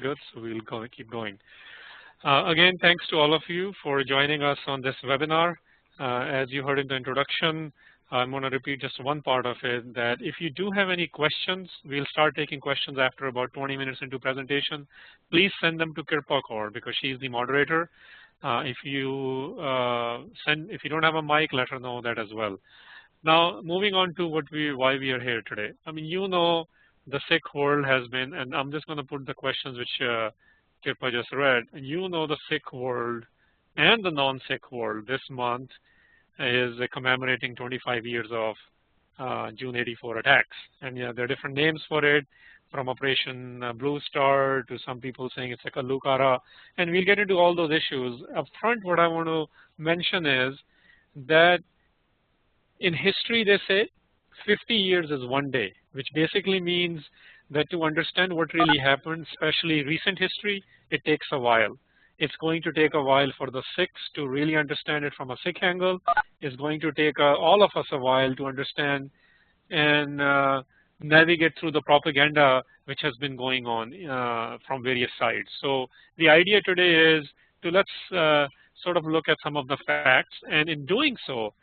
Good, so we'll keep going. Again, thanks to all of you for joining us on this webinar. As you heard in the introduction, I'm going to repeat just one part of it, that if you do have any questions, we'll start taking questions after about 20 minutes into presentation. Please send them to Kirpa Kaur because she's the moderator. If you don't have a mic, let her know that as well. Now, moving on to why we are here today. I mean, the Sikh world has been, and I'm just going to put the questions which Kirpa just read. The Sikh world and the non-Sikh world this month is commemorating 25 years of June '84 attacks. And yeah, there are different names for it, from Operation Blue Star to some people saying it's like a Lukara. And we'll get into all those issues. Up front, what I want to mention is that in history, they say 50 years is one day, which basically means that to understand what really happened, especially recent history, it takes a while. It's going to take a while for the Sikhs to really understand it from a Sikh angle. It's going to take all of us a while to understand and navigate through the propaganda which has been going on from various sides. So the idea today is to let's sort of look at some of the facts, and in doing so,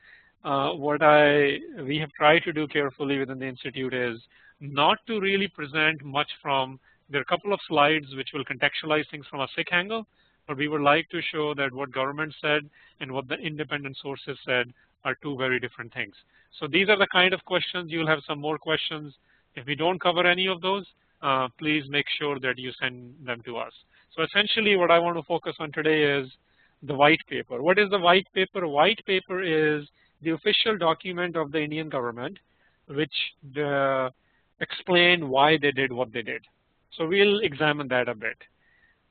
we have tried to do carefully within the Institute is not to really present much from, there are a couple of slides which will contextualize things from a Sikh angle, but we would like to show that what government said and what the independent sources said are two very different things. So these are the kind of questions. You'll have some more questions. If we don't cover any of those, please make sure that you send them to us. So essentially what I want to focus on today is the white paper. What is the white paper? White paper is the official document of the Indian government, which explain why they did what they did. So we'll examine that a bit.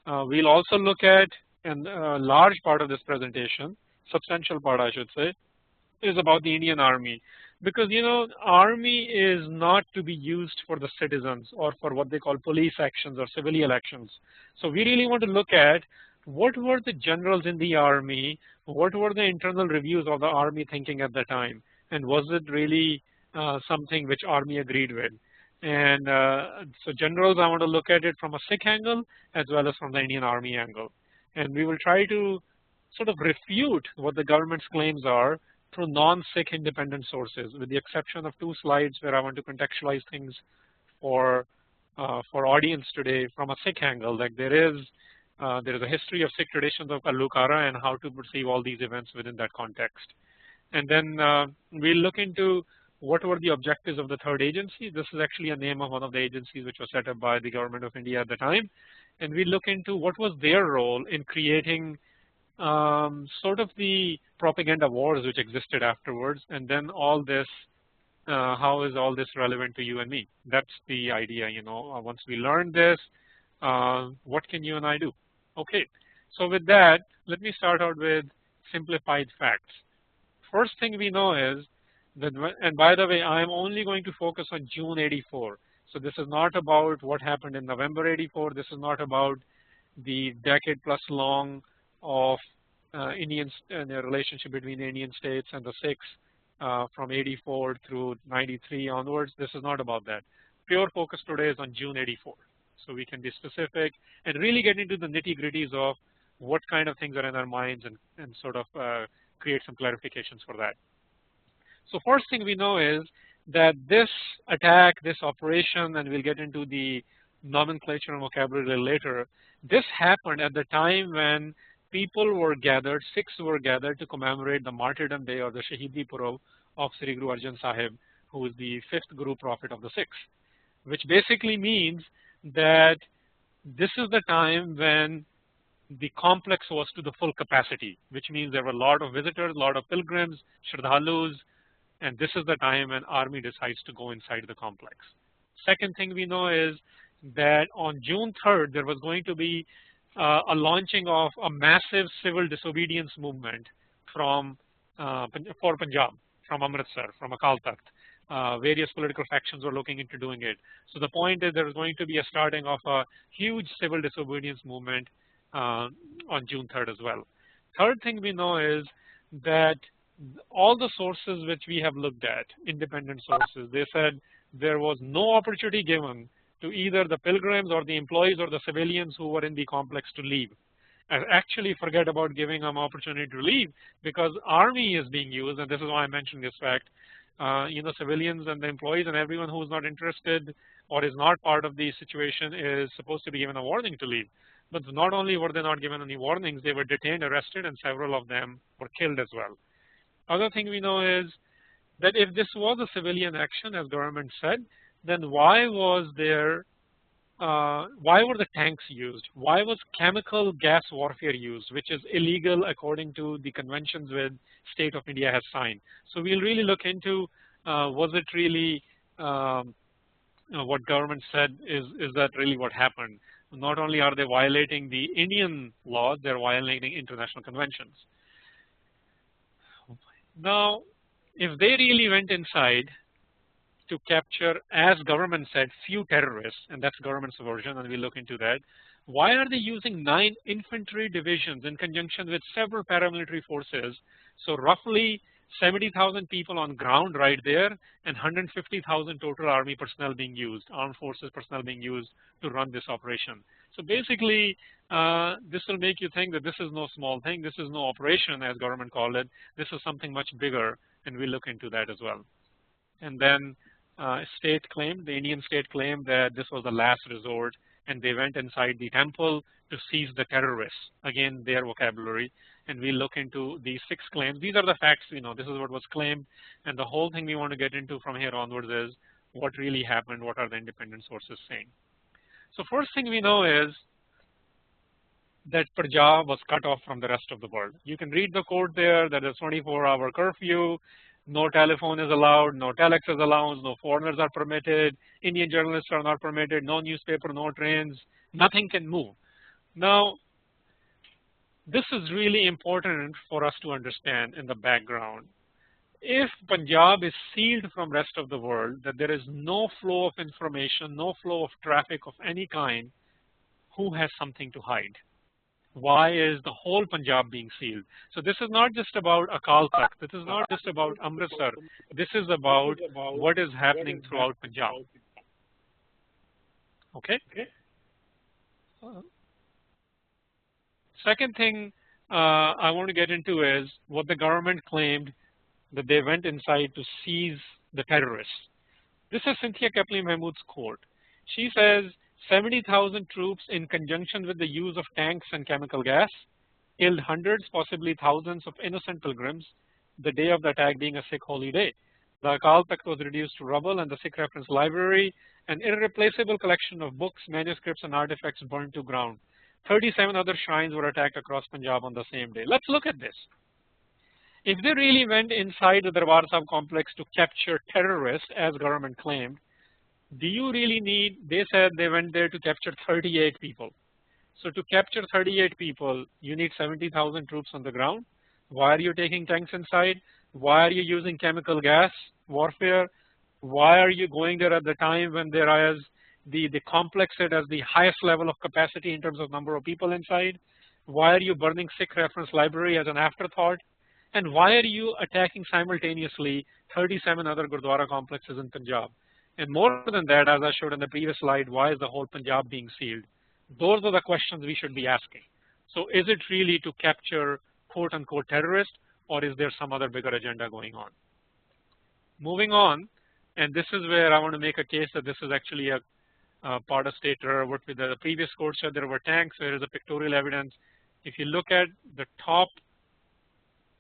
We'll also look at, and a large part of this presentation, substantial part I should say, is about the Indian Army. Because Army is not to be used for the citizens or for what they call police actions or civilian actions. So we really want to look at what were the generals in the Army, what were the internal reviews of the Army thinking at the time, and was it really something which Army agreed with? And so generals, I want to look at it from a Sikh angle as well as from the Indian Army angle. And we will try to sort of refute what the government's claims are through non-Sikh independent sources, with the exception of two slides where I want to contextualize things for audience today from a Sikh angle. Like there is a history of Sikh traditions of Kalukara and how to perceive all these events within that context. And then we'll look into what were the objectives of the third agency. This is actually a name of one of the agencies which was set up by the government of India at the time. And we look into what was their role in creating sort of the propaganda wars which existed afterwards. And then all this, how is all this relevant to you and me? That's the idea, once we learn this, what can you and I do? Okay, so with that, let me start out with simplified facts. First thing we know is that, and by the way, I'm only going to focus on June '84. So this is not about what happened in November '84. This is not about the decade plus long of Indians and the relationship between the Indian states and the Sikhs from '84 through '93 onwards. This is not about that. Pure focus today is on June '84. So we can be specific and really get into the nitty-gritties of what kind of things are in our minds and sort of create some clarifications for that. So first thing we know is that this attack, this operation, and we'll get into the nomenclature and vocabulary later, this happened at the time when people were gathered, Sikhs were gathered to commemorate the martyrdom day or the Shahidi Purav of Sri Guru Arjan Sahib, who is the 5th Guru Prophet of the Sikhs, which basically means that this is the time when the complex was to the full capacity, which means there were a lot of visitors, a lot of pilgrims, Shraddhalus, and this is the time when Army decides to go inside the complex. Second thing we know is that on June 3rd, there was going to be a launching of a massive civil disobedience movement for Punjab, from Amritsar, from Akal Takht. Various political factions were looking into doing it. So the point is there is going to be a starting of a huge civil disobedience movement on June 3rd as well. Third thing we know is that all the sources which we have looked at, independent sources, they said there was no opportunity given to either the pilgrims or the employees or the civilians who were in the complex to leave. I actually forget about giving them opportunity to leave because army is being used, and this is why I mentioned this fact. Civilians and the employees and everyone who is not interested or is not part of the situation is supposed to be given a warning to leave. But not only were they not given any warnings, they were detained, arrested, and several of them were killed as well. Other thing we know is that if this was a civilian action, as government said, then why were the tanks used? Why was chemical gas warfare used, which is illegal according to the conventions with State of India has signed? So we'll really look into was it really what government said, is that really what happened? Not only are they violating the Indian laws, they're violating international conventions. Now, if they really went inside to capture, as government said, few terrorists, and that's government's version, and we'll look into that, why are they using 9 infantry divisions in conjunction with several paramilitary forces? So roughly 70,000 people on ground right there, and 150,000 total army personnel being used, armed forces personnel being used to run this operation. So basically, this will make you think that this is no small thing. This is no operation, as government called it. This is something much bigger, and we'll look into that as well. And then state claimed, the Indian state claimed that this was the last resort, and they went inside the temple to seize the terrorists. Again, their vocabulary. And we'll look into these 6 claims. These are the facts we know. This is what was claimed. And the whole thing we want to get into from here onwards is what really happened, what are the independent sources saying. So first thing we know is that Punjab was cut off from the rest of the world. You can read the quote there that there's 24-hour curfew, no telephone is allowed, no telex is allowed, no foreigners are permitted, Indian journalists are not permitted, no newspaper, no trains, nothing can move. Now, this is really important for us to understand in the background. If Punjab is sealed from rest of the world, that there is no flow of information, no flow of traffic of any kind, who has something to hide? Why is the whole Punjab being sealed? So this is not just about Akal Takht. This is not just about Amritsar. This is about what is happening throughout Punjab. Okay? Second thing I want to get into is what the government claimed, that they went inside to seize the terrorists. This is Cynthia Kapley Mahmood's quote. She says, 70,000 troops in conjunction with the use of tanks and chemical gas killed hundreds, possibly thousands of innocent pilgrims, the day of the attack being a Sikh holy day. The Akal Takht was reduced to rubble, and the Sikh reference library, an irreplaceable collection of books, manuscripts, and artifacts burned to ground. 37 other shrines were attacked across Punjab on the same day. Let's look at this. If they really went inside the Darbar Sahib complex to capture terrorists, as government claimed, do you really need, they said they went there to capture 38 people. So to capture 38 people, you need 70,000 troops on the ground. Why are you taking tanks inside? Why are you using chemical gas warfare? Why are you going there at the time when there is the complex at as the highest level of capacity in terms of number of people inside? Why are you burning Sikh reference library as an afterthought? And why are you attacking simultaneously 37 other Gurdwara complexes in Punjab? And more than that, as I showed in the previous slide, why is the whole Punjab being sealed? Those are the questions we should be asking. So is it really to capture quote unquote terrorists, or is there some other bigger agenda going on? Moving on, and this is where I want to make a case that this is actually a part of state terror. What with the previous quote said there were tanks, there is a pictorial evidence. If you look at the top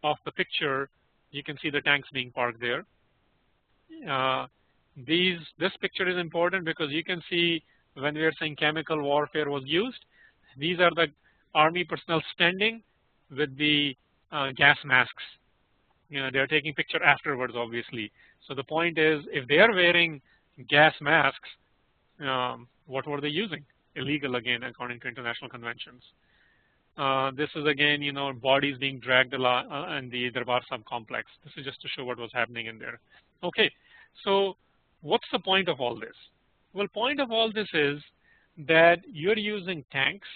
of the picture, you can see the tanks being parked there. This picture is important because you can see when we are saying chemical warfare was used, these are the army personnel standing with the gas masks. They are taking picture afterwards, obviously. So the point is, if they are wearing gas masks, what were they using? Illegal again, according to international conventions. This is again, bodies being dragged along in the Darbar Sahib complex. This is just to show what was happening in there. Okay, so what's the point of all this? Well, point of all this is that you're using tanks,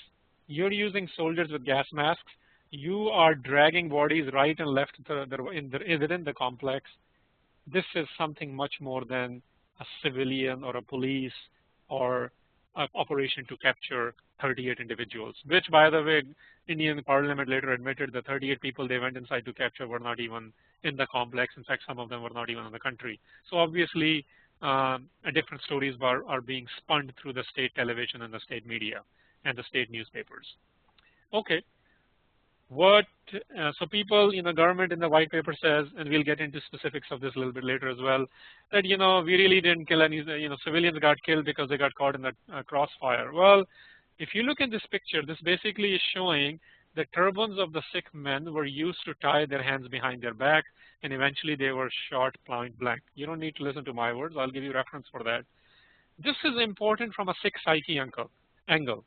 you're using soldiers with gas masks, you are dragging bodies right and left within the complex. This is something much more than a civilian or a police or operation to capture 38 individuals, which, by the way, Indian Parliament later admitted the 38 people they went inside to capture were not even in the complex. In fact, some of them were not even in the country. So obviously, different stories are being spun through the state television and the state media and the state newspapers. Okay. So people, government in the white paper says, and we'll get into specifics of this a little bit later as well, that, we really didn't kill any, civilians got killed because they got caught in the crossfire. Well, if you look at this picture, this basically is showing the turbans of the Sikh men were used to tie their hands behind their back, and eventually they were shot point blank. You don't need to listen to my words. I'll give you reference for that. This is important from a Sikh psyche angle.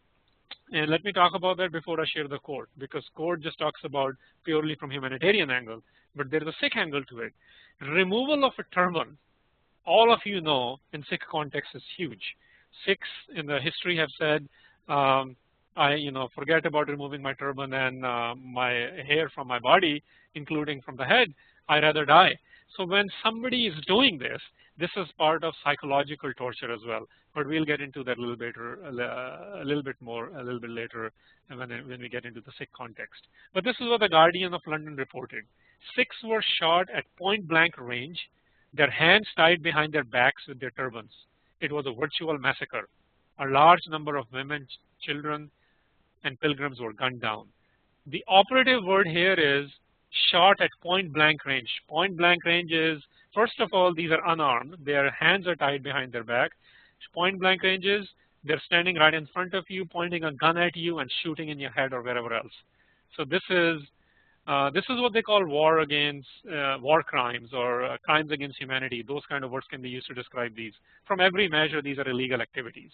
And let me talk about that before I share the quote, because quote just talks about purely from humanitarian angle, but there's a Sikh angle to it. Removal of a turban, all of you know, in Sikh context is huge. Sikhs in the history have said, I forget about removing my turban and my hair from my body, including from the head. I'd rather die. So when somebody is doing this, this is part of psychological torture as well. But we'll get into that a little bit later when we get into the Sikh context. But this is what the Guardian of London reported. Sikhs were shot at point blank range, their hands tied behind their backs with their turbans. It was a virtual massacre. A large number of women, children, and pilgrims were gunned down. The operative word here is shot at point blank range. Point blank range is, first of all, these are unarmed. Their hands are tied behind their back. Point blank range is they're standing right in front of you, pointing a gun at you and shooting in your head or wherever else. So this is what they call war crimes or crimes against humanity. Those kind of words can be used to describe these. From every measure, these are illegal activities.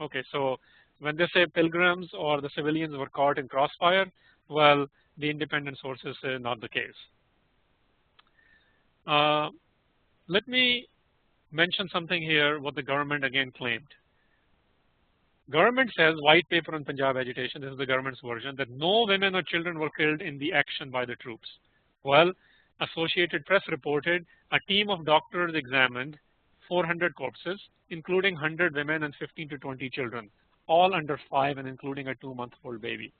Okay, so when they say pilgrims or the civilians were caught in crossfire, well, the independent sources say not the case. Let me mention something here, what the government again claimed. Government says, white paper on Punjab agitation, this is the government's version, that no women or children were killed in the action by the troops. Well, Associated Press reported a team of doctors examined 400 corpses, including 100 women and 15 to 20 children, all under 5 and including a 2-month-old baby.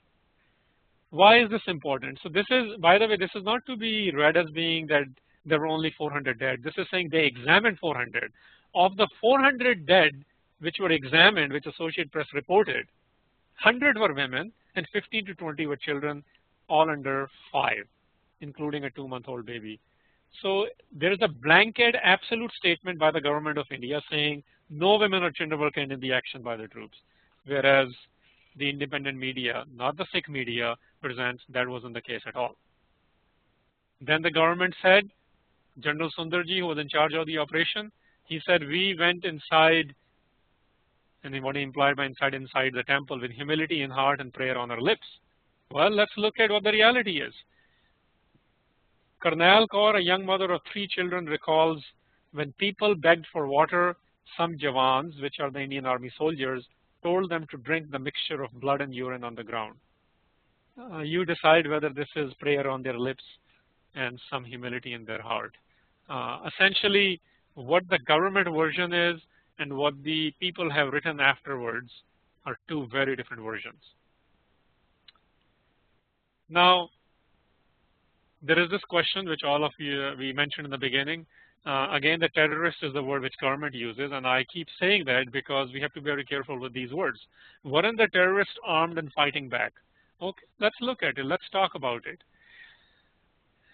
Why is this important? So this is, by the way, this is not to be read as being that there were only 400 dead. This is saying they examined 400. Of the 400 dead which were examined, which Associated Press reported, 100 were women and 15 to 20 were children, all under 5, including a 2-month-old baby. So there is a blanket absolute statement by the government of India saying no women or children were killed in the action by the troops, whereas the independent media, not the Sikh media, presents that wasn't the case at all. Then the government said, General Sundarji, who was in charge of the operation, he said, we went inside, and what he implied by inside the temple, with humility in heart and prayer on our lips. Well, let's look at what the reality is. Jarnail Kaur, a young mother of 3 children, recalls when people begged for water, some Jawans, which are the Indian Army soldiers, told them to drink the mixture of blood and urine on the ground. You decide whether this is prayer on their lips and some humility in their heart. Essentially, what the government version is and what the people have written afterwards are 2 very different versions. Now, there is this question which all of you, we mentioned in the beginning. Again, the terrorist is the word which government uses, and I keep saying that because we have to be very careful with these words. Weren't the terrorists armed and fighting back? Okay, let's look at it. Let's talk about it.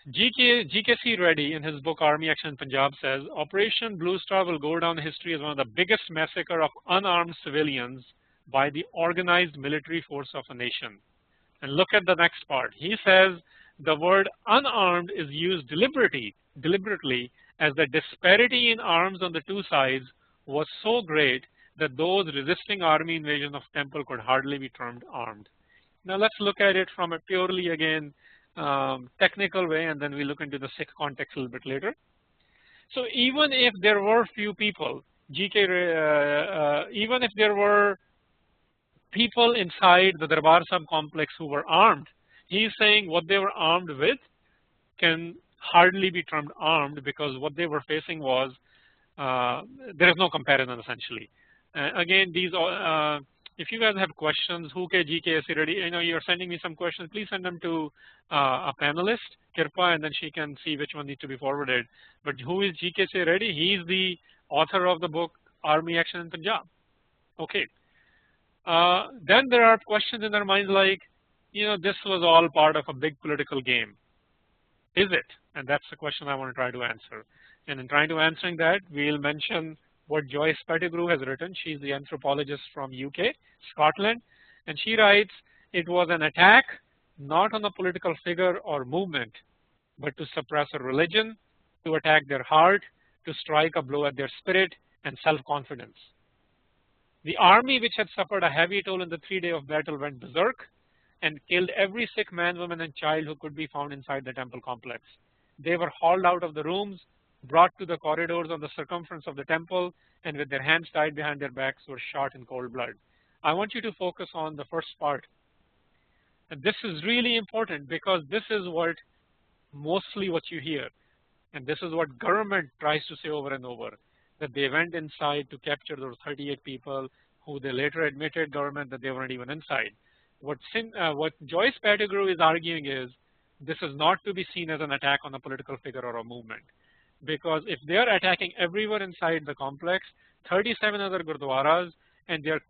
GKC Reddy, in his book Army Action in Punjab, says Operation Blue Star will go down in history as one of the biggest massacre of unarmed civilians by the organized military force of a nation. And look at the next part. He says the word unarmed is used deliberately as the disparity in arms on the 2 sides was so great that those resisting army invasion of temple could hardly be termed armed. Now let's look at it from a purely, again, technical way, and then we look into the Sikh context a little bit later. So even if there were few people, even if there were people inside the Darbar Sahib complex who were armed, he's saying what they were armed with can hardly be termed armed because what they were facing was, there is no comparison essentially. Again, these if you guys have questions, who ke GK ready? You're sending me some questions. Please send them to a panelist, Kirpa, and then she can see which one needs to be forwarded. But who is GK ready? He's the author of the book Army Action in Punjab. Okay. Then there are questions in their minds like, this was all part of a big political game. Is it? And that's the question I want to try to answer. And in trying to answering that, we'll mention what Joyce Pettigrew has written. She's the anthropologist from UK, Scotland, and she writes, it was an attack not on a political figure or movement, but to suppress a religion, to attack their heart, to strike a blow at their spirit and self-confidence. The army, which had suffered a heavy toll in the 3-day of battle, went berserk and killed every Sikh man, woman, and child who could be found inside the temple complex. They were hauled out of the rooms, brought to the corridors on the circumference of the temple, and with their hands tied behind their backs were shot in cold blood. I want you to focus on the first part. And this is really important because this is what mostly what you hear. And this is what government tries to say over and over, that they went inside to capture those 38 people who they later admitted government that they weren't even inside. What Joyce Pettigrew is arguing is this is not to be seen as an attack on a political figure or a movement. Because if they are attacking everyone inside the complex, 37 other gurdwaras, and they're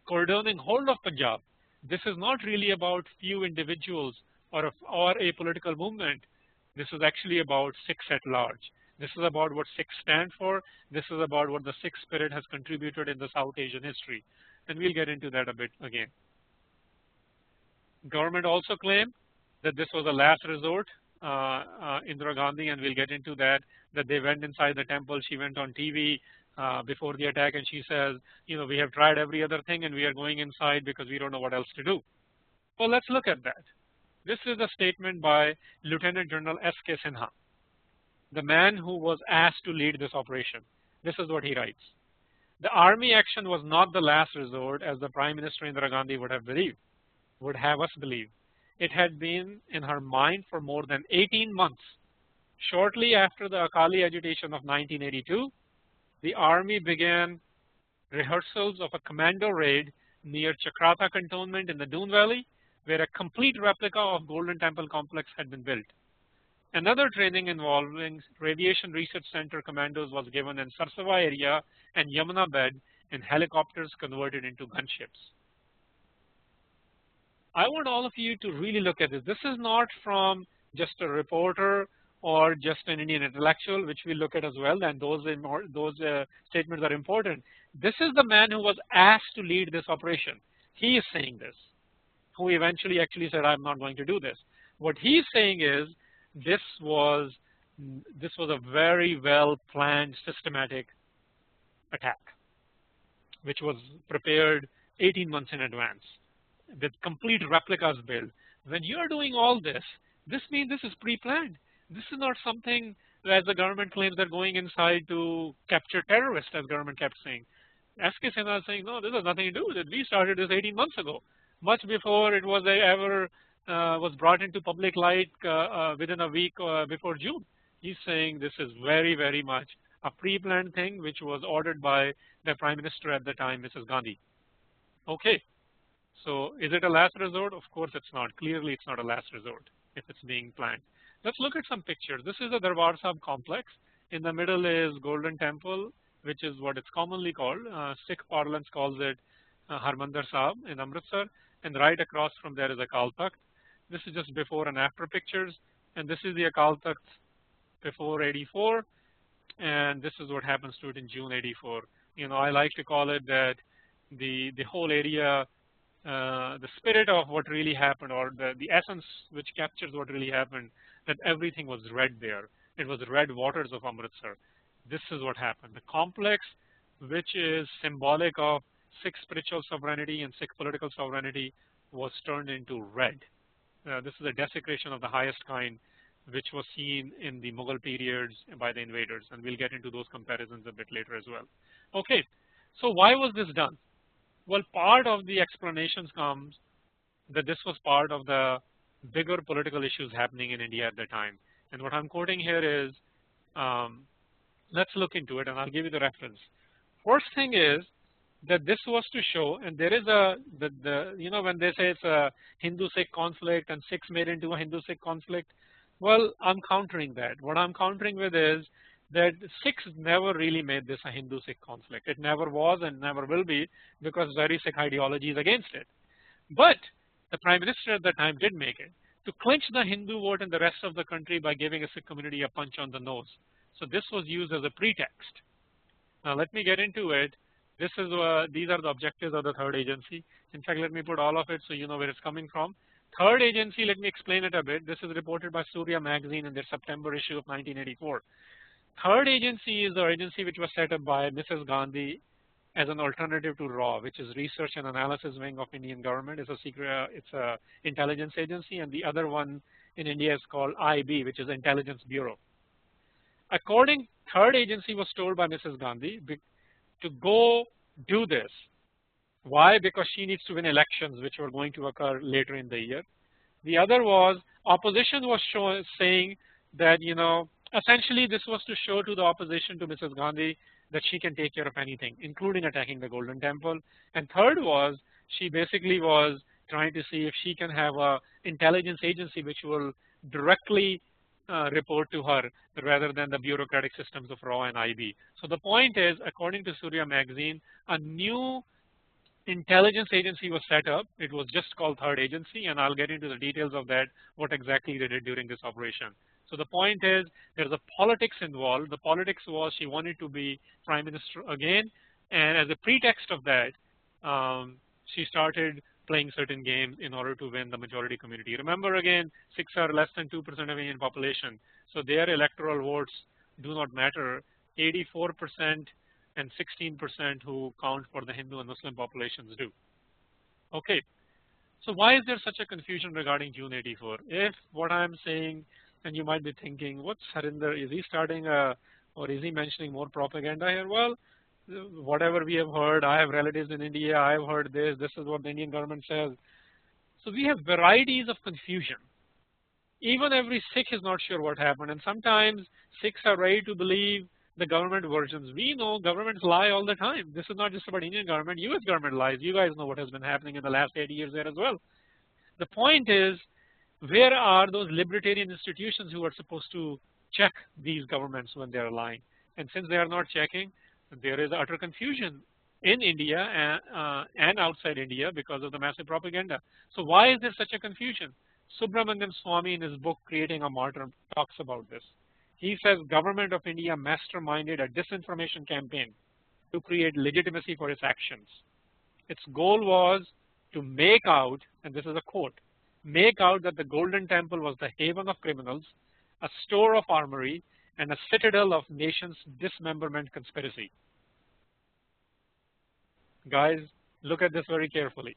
cordoning whole of Punjab, this is not really about few individuals or a political movement. This is actually about Sikhs at large. This is about what Sikhs stand for. This is about what the Sikh spirit has contributed in the South Asian history. And we'll get into that a bit again. Government also claimed that this was a last resort. Indira Gandhi, and we'll get into that they went inside the temple. She went on TV before the attack, and she says, we have tried every other thing, and we are going inside because we don't know what else to do. Well, let's look at that. This is a statement by Lieutenant General S.K. Sinha, the man who was asked to lead this operation. This is what he writes. The army action was not the last resort, as the Prime Minister Indira Gandhi would have us believe. It had been in her mind for more than 18 months. Shortly after the Akali agitation of 1982, the army began rehearsals of a commando raid near Chakrata cantonment in the Doon Valley, where a complete replica of Golden Temple complex had been built. Another training involving Radiation Research Center commandos was given in Sarsava area and Yamuna Bed in helicopters converted into gunships. I want all of you to really look at this. This is not from just a reporter or just an Indian intellectual, which we look at as well, and those statements are important. This is the man who was asked to lead this operation. He is saying this, who eventually actually said, I'm not going to do this. What he's saying is this was a very well planned, systematic attack, which was prepared 18 months in advance, with complete replicas built. When you're doing all this, this means this is pre-planned. This is not something, as the government claims, they're going inside to capture terrorists, as government kept saying. S.K. Sinha is saying, no, this has nothing to do with it. We started this 18 months ago, much before it was ever was brought into public light within a week before June. He's saying this is very, very much a pre-planned thing, which was ordered by the Prime Minister at the time, Mrs. Gandhi. Okay. So is it a last resort? Of course it's not. Clearly it's not a last resort if it's being planned. Let's look at some pictures. This is the Darbar Sahib complex. In the middle is Golden Temple, which is what it's commonly called. Sikh parlance calls it Harmandir Sahib in Amritsar. And right across from there is Akal Takht. This is just before and after pictures. And this is the Akal Takht before 84. And this is what happens to it in June 84. I like to call it that the whole area, the spirit of what really happened, or the essence which captures what really happened, that everything was red there. It was red waters of Amritsar. This is what happened. The complex, which is symbolic of Sikh spiritual sovereignty and Sikh political sovereignty, was turned into red. This is a desecration of the highest kind, which was seen in the Mughal periods by the invaders. And we'll get into those comparisons a bit later as well. Okay, so why was this done? Well, part of the explanations comes that this was part of the bigger political issues happening in India at the time. And what I'm quoting here is, let's look into it, and I'll give you the reference. first thing is that this was to show, and there is a when they say it's a Hindu-Sikh conflict and Sikhs made into a Hindu-Sikh conflict, well, I'm countering that. What I'm countering with is that Sikhs never really made this a Hindu-Sikh conflict. It never was and never will be, because very Sikh ideology is against it. But the Prime Minister at the time did make it to clinch the Hindu vote in the rest of the country by giving a Sikh community a punch on the nose. So this was used as a pretext. Now let me get into it. This is these are the objectives of the third agency. In fact, let me put all of it so you know where it's coming from. Third agency, let me explain it a bit. This is reported by SikhRI magazine in their September issue of 1984. Third agency is the agency which was set up by Mrs. Gandhi as an alternative to RAW, which is Research and Analysis Wing of Indian government. It's a secret, it's a intelligence agency, and the other one in India is called IB, which is Intelligence Bureau. According, third agency was told by Mrs. Gandhi to go do this. Why? Because she needs to win elections, which were going to occur later in the year. The other was opposition was saying that, essentially this was to show to the opposition to Mrs. Gandhi that she can take care of anything, including attacking the Golden Temple. And third was, she basically was trying to see if she can have a intelligence agency which will directly report to her rather than the bureaucratic systems of RAW and IB. So the point is, according to SikhRI magazine, a new intelligence agency was set up. It was just called Third Agency, and I'll get into the details of that, what exactly they did during this operation. So the point is, there's a politics involved. The politics was she wanted to be Prime Minister again, and as a pretext of that, she started playing certain games in order to win the majority community. Remember again, Sikhs are less than 2% of Indian population, so their electoral votes do not matter. 84% and 16% who count for the Hindu and Muslim populations do. Okay, so why is there such a confusion regarding June 84? If what I'm saying, and you might be thinking, what's Harinder, is he starting or is he mentioning more propaganda here? Well, whatever we have heard, I have relatives in India, I have heard this is what the Indian government says. So we have varieties of confusion. Even every Sikh is not sure what happened, and sometimes Sikhs are ready to believe the government versions. We know governments lie all the time. This is not just about Indian government, US government lies. You guys know what has been happening in the last 80 years there as well. The point is, where are those libertarian institutions who are supposed to check these governments when they are lying? And since they are not checking, there is utter confusion in India and outside India because of the massive propaganda. So why is there such a confusion? Subramanian Swamy in his book Creating a Martyr talks about this. He says government of India masterminded a disinformation campaign to create legitimacy for its actions. Its goal was to make out, and this is a quote, make out that the Golden Temple was the haven of criminals, a store of armory, and a citadel of nations' dismemberment conspiracy. Guys, look at this very carefully.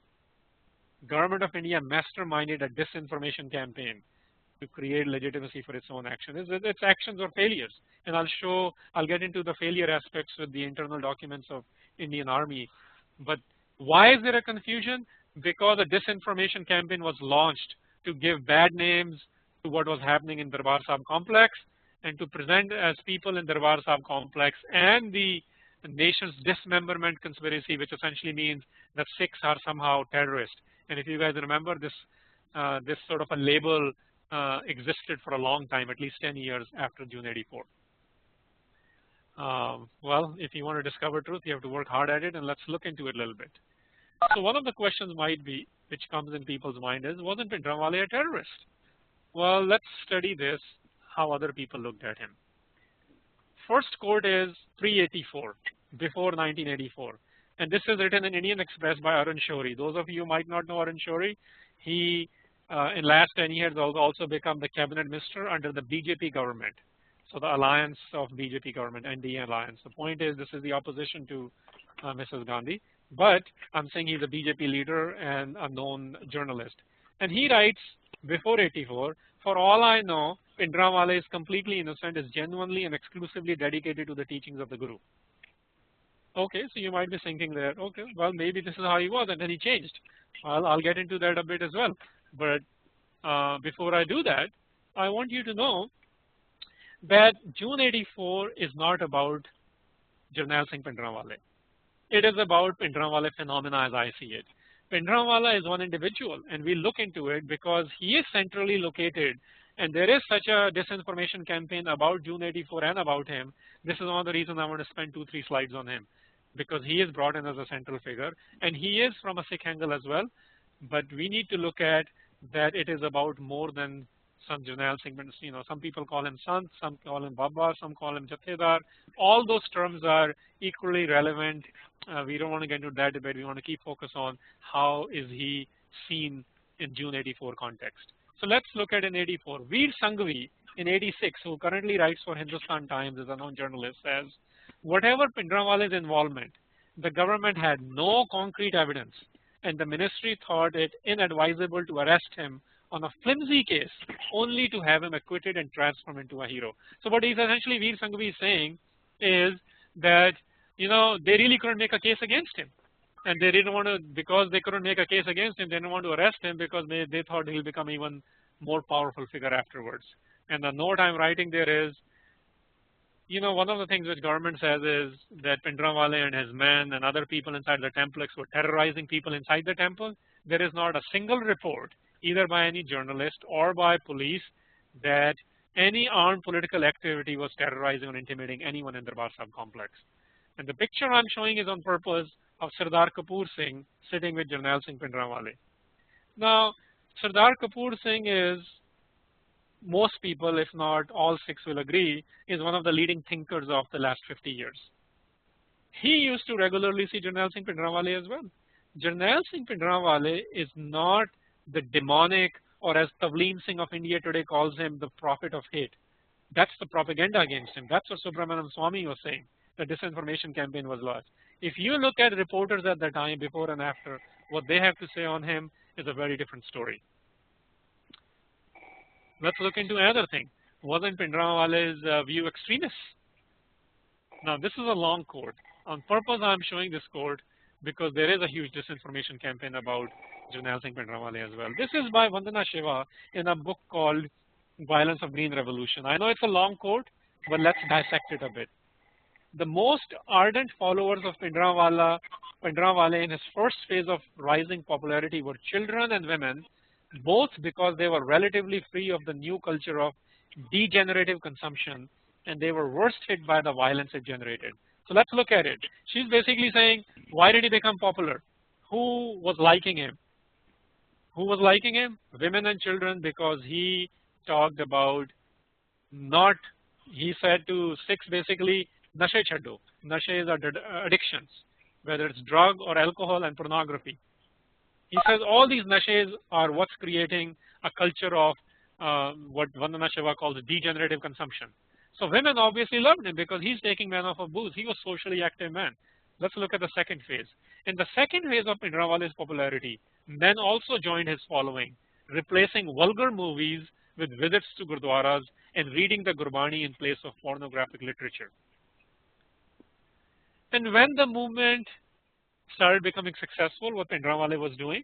Government of India masterminded a disinformation campaign to create legitimacy for its own action. Its actions or failures. And I'll get into the failure aspects with the internal documents of Indian Army. But why is there a confusion? Because a disinformation campaign was launched to give bad names to what was happening in Darbar Sahib complex and to present as people in Darbar Sahib complex and the nation's dismemberment conspiracy, which essentially means that Sikhs are somehow terrorists. And if you guys remember, this sort of a label existed for a long time, at least 10 years after June 84. Well, if you want to discover truth, you have to work hard at it, and let's look into it a little bit. So one of the questions might be, which comes in people's mind is, wasn't Bhindranwale a terrorist? Well, let's study this, how other people looked at him. First quote is 384, before 1984. And this is written in Indian Express by Arun Shourie. Those of you who might not know Arun Shourie, he in last 10 years has also become the cabinet minister under the BJP government. So the alliance of BJP government, NDA alliance. The point is, this is the opposition to Mrs. Gandhi. But I'm saying he's a BJP leader and a known journalist. And he writes, before 84, for all I know, Bhindranwale is completely innocent, is genuinely and exclusively dedicated to the teachings of the Guru. Okay, so you might be thinking there, okay, well, maybe this is how he was, and then he changed. I'll get into that a bit as well. But before I do that, I want you to know that June 84 is not about Jarnail Singh Bhindranwale. It is about Bhindranwale phenomena as I see it. Bhindranwale is one individual, and we look into it because he is centrally located, and there is such a disinformation campaign about June 84 and about him. This is one of the reasons I want to spend 2-3 slides on him, because he is brought in as a central figure, and he is from a Sikh angle as well. But we need to look at that it is about more than Sant Jarnail Singh. Some people call him Sant, some call him Baba, some call him Jathedar. All those terms are equally relevant. We don't want to get into that debate. We want to keep focus on how is he seen in June 84 context. So let's look at in 84. Veer Sanghvi in 86, who currently writes for Hindustan Times, is a known journalist, says, whatever Bhindranwale's involvement, the government had no concrete evidence, and the ministry thought it inadvisable to arrest him on a flimsy case, only to have him acquitted and transform into a hero. So what he's essentially Veer Sanghvi is saying is that they really couldn't make a case against him, and they didn't want to, because they couldn't make a case against him, they didn't want to arrest him because they thought he'll become even more powerful figure afterwards. And the note I'm writing there is, one of the things which government says is that Bhindranwale and his men and other people inside the templets were terrorizing people inside the temple. There is not a single report, either by any journalist or by police, that any armed political activity was terrorizing or intimidating anyone in the Brar Sahib complex. And the picture I'm showing is on purpose of Sardar Kapoor Singh sitting with Jarnail Singh Bhindranwale. Now, Sardar Kapoor Singh is, most people, if not all Sikhs will agree, is one of the leading thinkers of the last 50 years. He used to regularly see Jarnail Singh Bhindranwale as well. Jarnail Singh Bhindranwale is not the demonic, or as Tavleen Singh of India today calls him, the prophet of hate. That's the propaganda against him. That's what Subramanian Swamy was saying. The disinformation campaign was lost. If you look at reporters at the time, before and after, what they have to say on him is a very different story. Let's look into another thing. Wasn't Bhindranwale's view extremist? Now, this is a long quote. On purpose, I'm showing this quote because there is a huge disinformation campaign about Jarnail Singh Bhindranwale as well. This is by Vandana Shiva in a book called Violence of Green Revolution. I know it's a long quote, but let's dissect it a bit. The most ardent followers of Bhindranwale in his first phase of rising popularity were children and women, both because they were relatively free of the new culture of degenerative consumption, and they were worst hit by the violence it generated. So let's look at it. She's basically saying, why did he become popular? Who was liking him? Who was liking him? Women and children, because he talked about he said to Sikhs basically, Nashe chhaddo. Nashe is addictions, whether it's drug or alcohol and pornography. He says all these nashes are what's creating a culture of what Vandana Shiva calls degenerative consumption. So women obviously loved him because he's taking men off of booze. He was a socially active man. Let's look at the second phase. In the second phase of Bhindranwale's popularity, men also joined his following, replacing vulgar movies with visits to gurdwaras and reading the Gurbani in place of pornographic literature. And when the movement started becoming successful, what Bhindranwale was doing,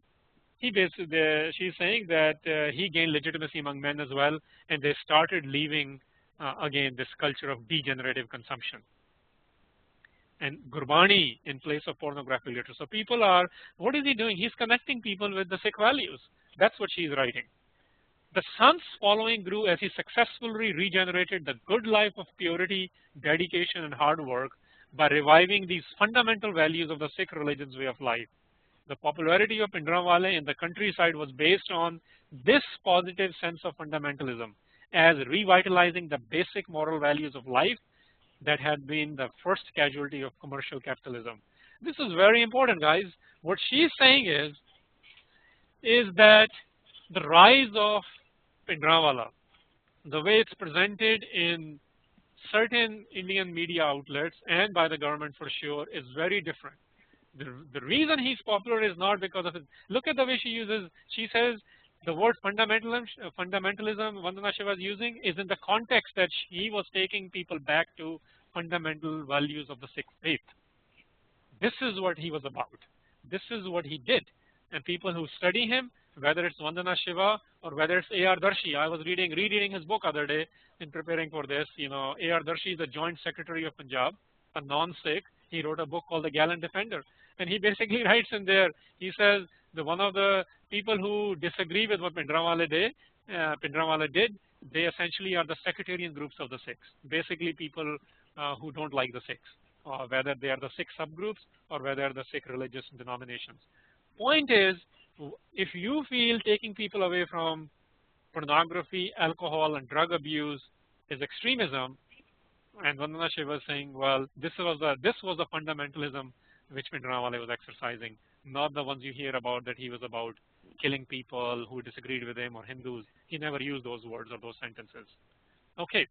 she's saying that he gained legitimacy among men as well, and they started leaving again this culture of degenerative consumption and Gurbani in place of pornographic literature. So people are, what is he doing? He's connecting people with the Sikh values. That's what she's writing. The son's following grew as he successfully regenerated the good life of purity, dedication, and hard work by reviving these fundamental values of the Sikh religion's way of life. The popularity of Bhindranwale in the countryside was based on this positive sense of fundamentalism as revitalizing the basic moral values of life that had been the first casualty of commercial capitalism. This is very important, guys. What she's saying is that the rise of Bhindranwale, the way it's presented in certain Indian media outlets and by the government for sure, is very different. The reason he's popular is not because of his, look at the way she uses, she says the word fundamentalism Vandana Shiva is using is in the context that he was taking people back to fundamental values of the Sikh faith. This is what he was about. This is what he did. And people who study him, whether it's Vandana Shiva or whether it's A.R. Darshi, I was rereading his book other day in preparing for this. A.R. Darshi is the Joint Secretary of Punjab, a non-Sikh, He wrote a book called The Gallant Defender, and he basically writes in there. He says that one of the people who disagree with what Bhindranwale did, they essentially are the sectarian groups of the Sikhs. Basically, people who don't like the Sikhs, whether they are the Sikh subgroups or whether the Sikh religious denominations. Point is, if you feel taking people away from pornography, alcohol, and drug abuse is extremism, and Vandana Shiv was saying, well, this was the fundamentalism which Bhindranwale was exercising, not the ones you hear about that he was about killing people who disagreed with him or Hindus. He never used those words or those sentences. Okay,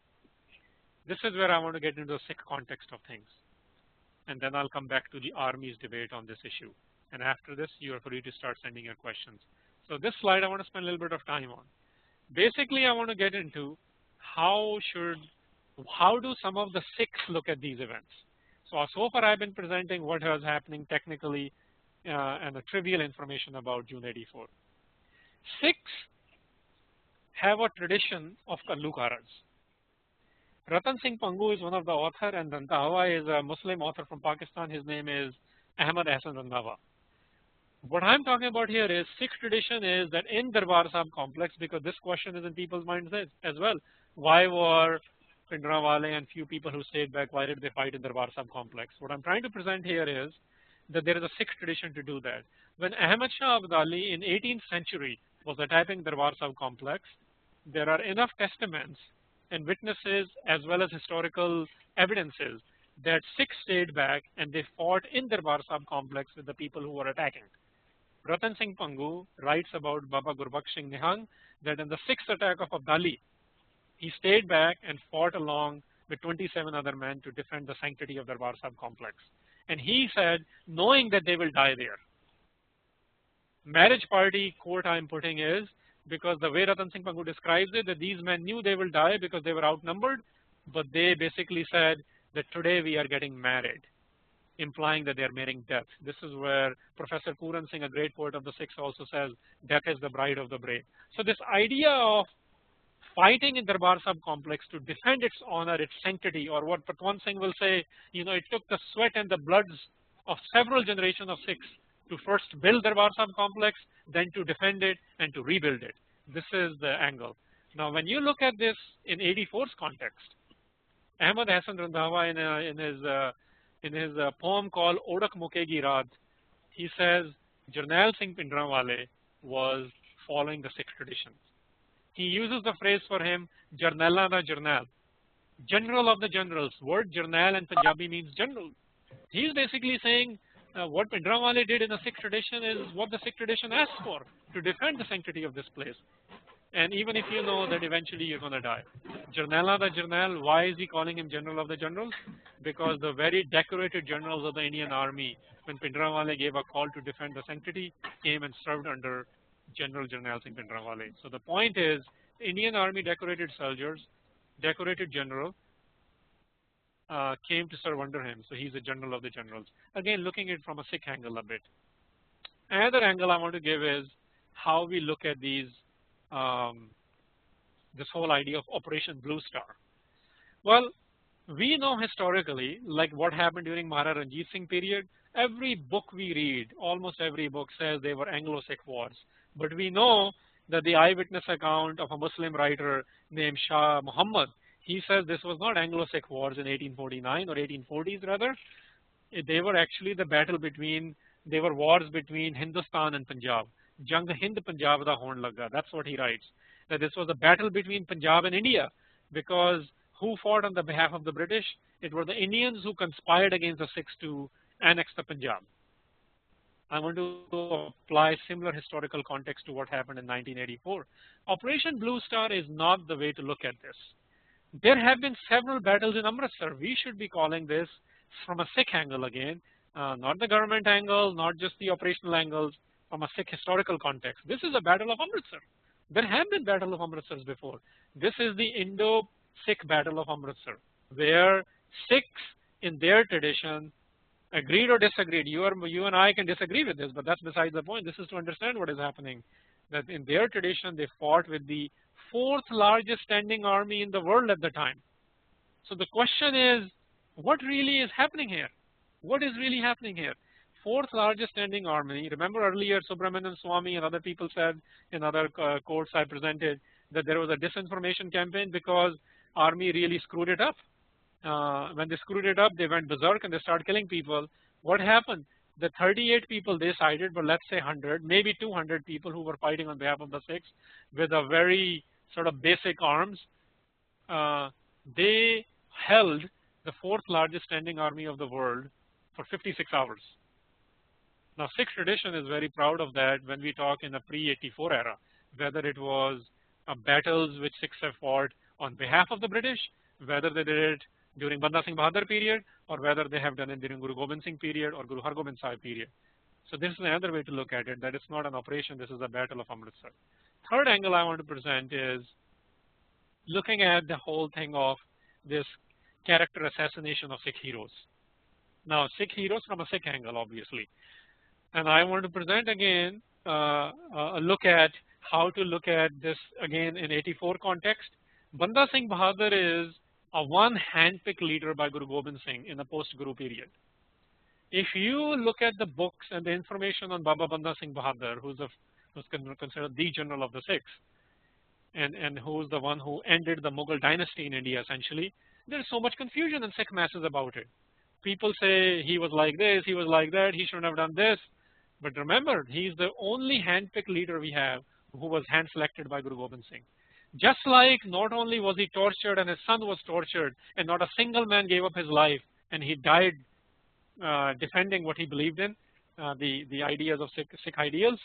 this is where I want to get into the Sikh context of things, and then I'll come back to the army's debate on this issue. And after this, you are free to start sending your questions. So this slide I want to spend a little bit of time on. Basically, I want to get into how do some of the Sikhs look at these events. So far I've been presenting what was happening technically and the trivial information about June 84. Sikhs have a tradition of Kallukaras. Ratan Singh Pangu is one of the authors, and Randhawa is a Muslim author from Pakistan. His name is Ahmad Hasan Randhawa. What I'm talking about here is Sikh tradition is that in Darbar Sahib complex, because this question is in people's minds as well, why were Bhindranwale and few people who stayed back, why did they fight in Darbar Sahib complex? What I'm trying to present here is that there is a Sikh tradition to do that. When Ahmad Shah Abdali in 18th century was attacking Darbar Sahib complex, there are enough testaments and witnesses as well as historical evidences that Sikhs stayed back and they fought in Darbar Sahib complex with the people who were attacking. Ratan Singh Pangu writes about Baba Gurbaksh Singh Nihang that in the 6th attack of Abdali, he stayed back and fought along with 27 other men to defend the sanctity of Darbar Sahib complex. And he said, knowing that they will die there. Marriage party quote I'm putting is, because the way Ratan Singh Pangu describes it, that these men knew they will die because they were outnumbered, but they basically said that today we are getting married, implying that they are marrying death. This is where Professor Puran Singh, a great poet of the Sikhs, also says, death is the bride of the brave. So this idea of fighting in Darbar Sahib complex to defend its honor, its sanctity, or what Patwan Singh will say, it took the sweat and the bloods of several generations of Sikhs to first build Darbar Sahib complex, then to defend it and to rebuild it. This is the angle. Now, when you look at this in 84's context, Ahmad Hasan Randhawa in his poem called Odak Mukegi Raat, he says Jarnail Singh Bhindranwale was following the Sikh traditions. He uses the phrase for him, Jarnaila da Jarnail, general of the generals. Word Jarnail in Punjabi means general. He's basically saying what Bhindranwale did in the Sikh tradition is what the Sikh tradition asks for, to defend the sanctity of this place. And even if you know that eventually you're going to die. Jarnaila da Jarnail, why is he calling him general of the generals? Because the very decorated generals of the Indian army, when Bhindranwale gave a call to defend the sanctity, came and served under General Jarnail Singh Bhindranwale. So the point is, Indian army decorated soldiers, decorated general, came to serve under him. So he's a general of the generals. Again, looking at it from a Sikh angle a bit. Another angle I want to give is how we look at these, this whole idea of Operation Blue Star. Well, we know historically, like what happened during Maharaja Ranjit Singh period, every book we read, almost every book says they were Anglo-Sikh wars. But we know that the eyewitness account of a Muslim writer named Shah Muhammad, he says this was not Anglo-Sikh wars in 1849 or 1840s rather. They were actually they were wars between Hindustan and Punjab. Jang Hind Punjab da hon laga. That's what he writes. That this was a battle between Punjab and India, because who fought on the behalf of the British? It were the Indians who conspired against the Sikhs to annex the Punjab. I want to apply similar historical context to what happened in 1984. Operation Blue Star is not the way to look at this. There have been several battles in Amritsar. We should be calling this from a Sikh angle again, not the government angle, not just the operational angles, from a Sikh historical context. This is a battle of Amritsar. There have been battle of Amritsars before. This is the Indo-Sikh battle of Amritsar, where Sikhs in their tradition agreed or disagreed. You and I can disagree with this, but that's besides the point. This is to understand what is happening. That in their tradition, they fought with the 4th largest standing army in the world at the time. So the question is, what really is happening here? What is really happening here? Fourth largest standing army. Remember earlier Subramanian Swamy and other people said in other courts I presented that there was a disinformation campaign because army really screwed it up. When they screwed it up, they went berserk and they started killing people. What happened? The 38 people they cited, but let's say 100, maybe 200 people who were fighting on behalf of the Sikhs with a very sort of basic arms. They held the fourth largest standing army of the world for 56 hours. Now, Sikh tradition is very proud of that when we talk in the pre-84 era, whether it was battles which Sikhs have fought on behalf of the British, whether they did it during Banda Singh Bahadur period, or whether they have done it during Guru Gobind Singh period or Guru Har Gobind Sahib period. So this is another way to look at it, that it's not an operation, this is a battle of Amritsar. Third angle I want to present is looking at the whole thing of this character assassination of Sikh heroes. Now, Sikh heroes from a Sikh angle, obviously. And I want to present again a look at how to look at this again in 84 context. Banda Singh Bahadur is a one handpicked leader by Guru Gobind Singh in the post-Guru period. If you look at the books and the information on Baba Banda Singh Bahadur, who's considered the general of the Sikhs, and who's the one who ended the Mughal dynasty in India essentially, there's so much confusion in Sikh masses about it. People say he was like this, he was like that, he shouldn't have done this. But remember, he's the only handpicked leader we have who was hand-selected by Guru Gobind Singh. Just like not only was he tortured and his son was tortured, and not a single man gave up his life, and he died defending what he believed in, the ideas of Sikh ideals.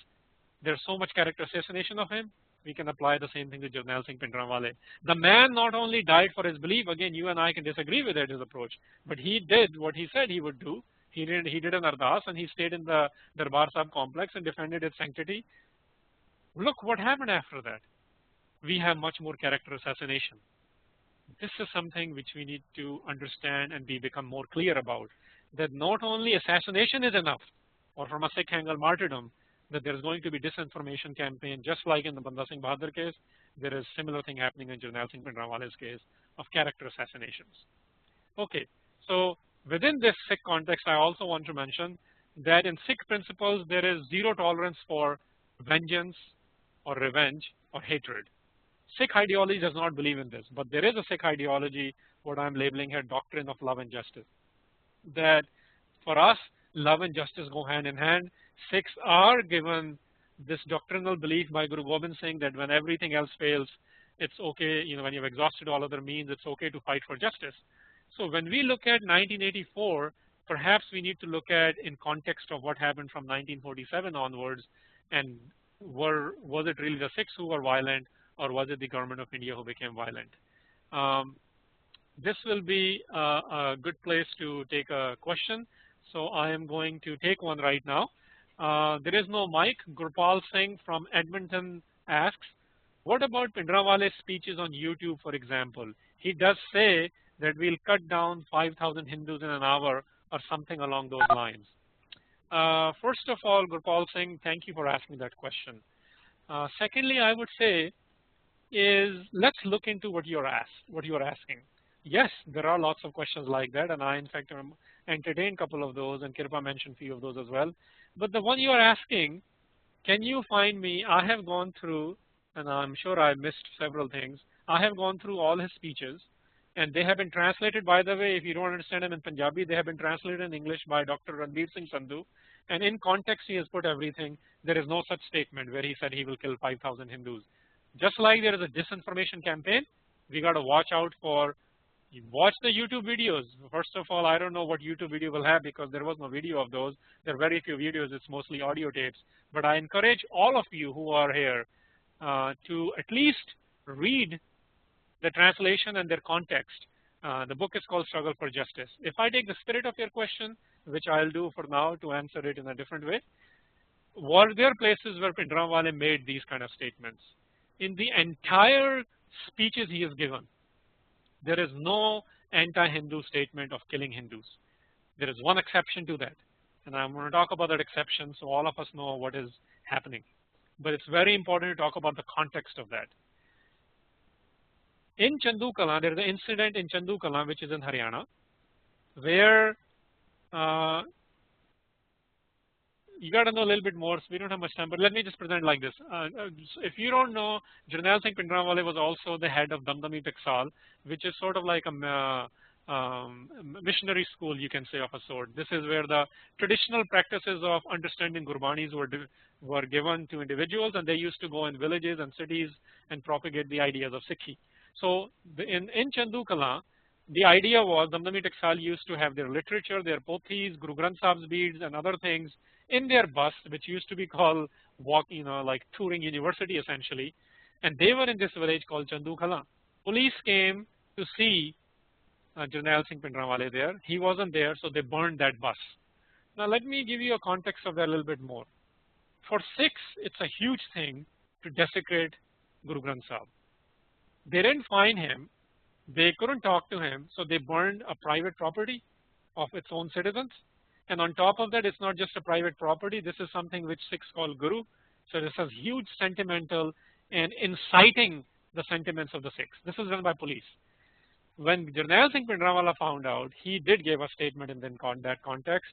There's so much character assassination of him. We can apply the same thing to Jarnail Singh Bhindranwale. The man not only died for his belief, again, you and I can disagree with his approach, but he did what he said he would do. He did an ardas and he stayed in the Darbar Sahib complex and defended its sanctity. Look what happened after that. We have much more character assassination. This is something which we need to understand and become more clear about, that not only assassination is enough, or from a Sikh angle martyrdom, that there is going to be disinformation campaign, just like in the Banda Singh Bahadur case, there is similar thing happening in Jarnail Singh Bhindranwale's case of character assassinations. Okay, so within this Sikh context, I also want to mention that in Sikh principles, there is zero tolerance for vengeance or revenge or hatred. Sikh ideology does not believe in this, but there is a Sikh ideology, what I'm labeling here, doctrine of love and justice. That for us, love and justice go hand in hand. Sikhs are given this doctrinal belief by Guru Gobind Singh that when everything else fails, it's okay, when you've exhausted all other means, it's okay to fight for justice. So when we look at 1984, perhaps we need to look at in context of what happened from 1947 onwards, and was it really the Sikhs who were violent, or was it the government of India who became violent? This will be a good place to take a question. So I am going to take one right now. There is no mic. Gurpal Singh from Edmonton asks, what about Bhindranwale's speeches on YouTube, for example? He does say that we'll cut down 5,000 Hindus in an hour or something along those lines. First of all, Gurpal Singh, thank you for asking that question. Secondly, I would say is let's look into what you're asking. Yes, there are lots of questions like that, and I, in fact, entertained a couple of those, and Kirpa mentioned a few of those as well. But the one you are asking, can you find me? I have gone through, and I'm sure I missed several things. I have gone through all his speeches, and they have been translated, by the way. If you don't understand them in Punjabi, they have been translated in English by Dr. Ranbir Singh Sandhu. And in context, he has put everything. There is no such statement where he said he will kill 5,000 Hindus. Just like there is a disinformation campaign, we got to watch out for. You watch the YouTube videos. First of all, I don't know what YouTube video will have because there was no video of those. There are very few videos. It's mostly audio tapes. But I encourage all of you who are here to at least read the translation and their context. The book is called Struggle for Justice. If I take the spirit of your question, which I'll do for now to answer it in a different way, were there places where Bhindranwale made these kind of statements? In the entire speeches he has given, there is no anti-Hindu statement of killing Hindus. There is one exception to that. And I'm going to talk about that exception so all of us know what is happening. But it's very important to talk about the context of that. In Chandu Kalan, there is an incident in Chandu Kalan, which is in Haryana, where Uh, you got to know a little bit more. So we don't have much time, but let me just present like this. So if you don't know, Jarnail Singh Bhindranwale was also the head of Damdami Taksal, which is sort of like a missionary school, you can say, of a sort. This is where the traditional practices of understanding Gurbanis were given to individuals, and they used to go in villages and cities and propagate the ideas of Sikhi. So in Chandu Kala, the idea was Damdami Taksal used to have their literature, their pothis, Guru Granth Sahib's beads, and other things in their bus, which used to be called like touring university essentially. And they were in this village called Chandu Kala. Police came to see Jarnail Singh Bhindranwale there. He wasn't there, so they burned that bus. Now let me give you a context of that a little bit more. For Sikhs, it's a huge thing to desecrate Guru Granth Sahib. They didn't find him. They couldn't talk to him, so they burned a private property of its own citizens. And on top of that, it's not just a private property. This is something which Sikhs call Guru. So this is huge sentimental and inciting the sentiments of the Sikhs. This is done by police. When Jarnail Singh Bhindranwale found out, he did give a statement in that context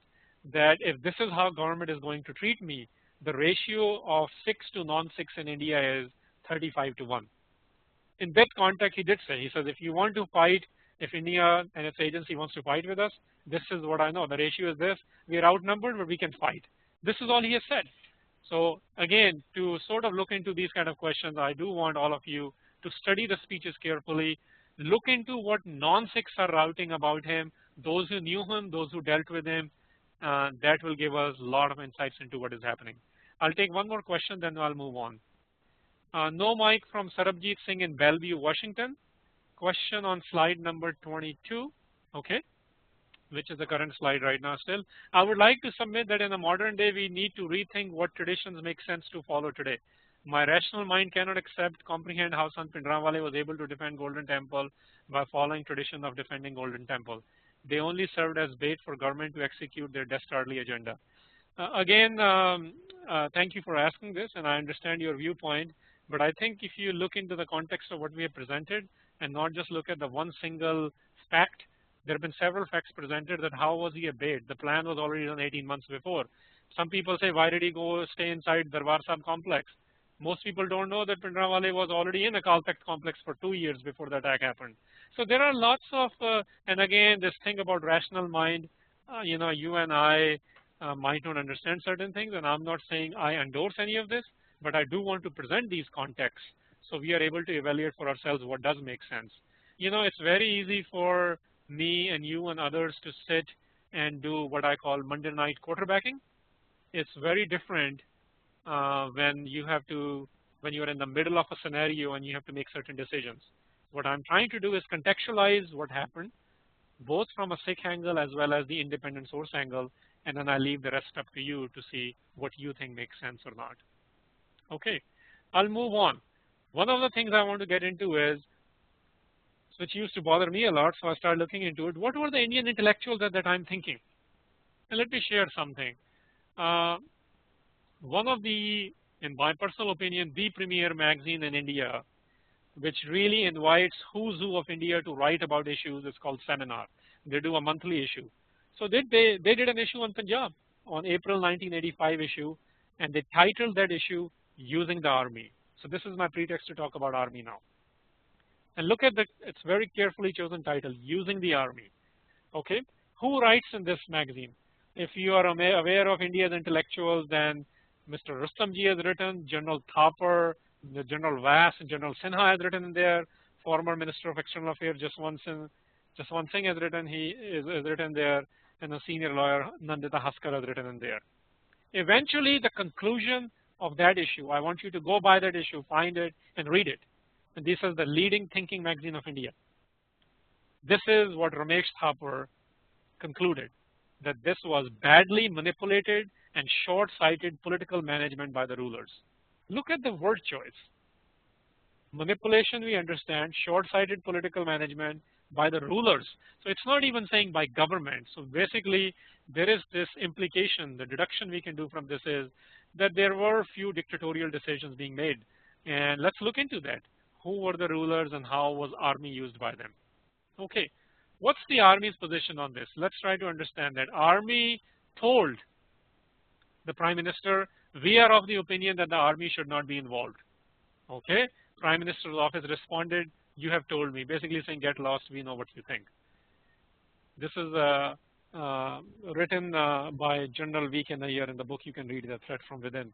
that if this is how government is going to treat me, the ratio of Sikhs to non-Sikhs in India is 35-1. In that context, he did say, he says, if you want to fight, if India and its agency wants to fight with us, this is what I know. The ratio is this. We are outnumbered, but we can fight. This is all he has said. So again, to sort of look into these kind of questions, I do want all of you to study the speeches carefully, look into what non-Sikhs are writing about him, those who knew him, those who dealt with him. That will give us a lot of insights into what is happening. I'll take one more question, then I'll move on. No mic from Sarabjit Singh in Bellevue, Washington. Question on slide number 22, okay, which is the current slide right now still. I would like to submit that in a modern day, we need to rethink what traditions make sense to follow today. My rational mind cannot comprehend how Sant Bhindranwale was able to defend Golden Temple by following tradition of defending Golden Temple. They only served as bait for government to execute their dastardly agenda. Again, thank you for asking this, and I understand your viewpoint. But I think if you look into the context of what we have presented and not just look at the one single fact, there have been several facts presented that how was he a bait? The plan was already done 18 months before. Some people say, why did he go stay inside Darbar Sahib complex? Most people don't know that Bhindranwale was already in a Akal Takht complex for 2 years before the attack happened. So there are lots of, and again, this thing about rational mind, you and I might not understand certain things, and I'm not saying I endorse any of this, but I do want to present these contexts so we are able to evaluate for ourselves what does make sense. It's very easy for me and you and others to sit and do what I call Monday night quarterbacking. It's very different when you're in the middle of a scenario and you have to make certain decisions. What I'm trying to do is contextualize what happened, both from a Sikh angle as well as the independent source angle, and then I leave the rest up to you to see what you think makes sense or not. Okay, I'll move on. One of the things I want to get into is, which used to bother me a lot, so I started looking into it. What were the Indian intellectuals at that time thinking? And let me share something. One of the, in my personal opinion, the premier magazine in India, which really invites who's who of India to write about issues, is called Seminar. They do a monthly issue. So they did an issue on Punjab on April 1985 issue, and they titled that issue Using the Army. So this is my pretext to talk about Army now. And look at it's very carefully chosen title, Using the Army. Okay, who writes in this magazine? If you are aware of India's intellectuals, then Mr. Rustamji has written, General Thapar, General Vass, and General Sinha has written in there. Former Minister of External Affairs Jaswant Singh has written. He is written there, and a senior lawyer Nandita Haskar has written in there. Eventually, the conclusion of that issue, I want you to go by that issue, find it, and read it. And this is the leading thinking magazine of India. This is what Ramesh Thapar concluded, that this was badly manipulated and short-sighted political management by the rulers. Look at the word choice. Manipulation, we understand, short-sighted political management by the rulers. So it's not even saying by government. So basically, there is this implication, the deduction we can do from this is that there were few dictatorial decisions being made. And let's look into that. Who were the rulers and how was army used by them? Okay, What's the army's position on this? Let's try to understand that. Army told the Prime Minister, we are of the opinion that the army should not be involved. Okay, Prime Minister's office responded, you have told me, basically saying get lost, we know what you think. This is written by General V. K. Nair in the book. You can read The Threat from Within,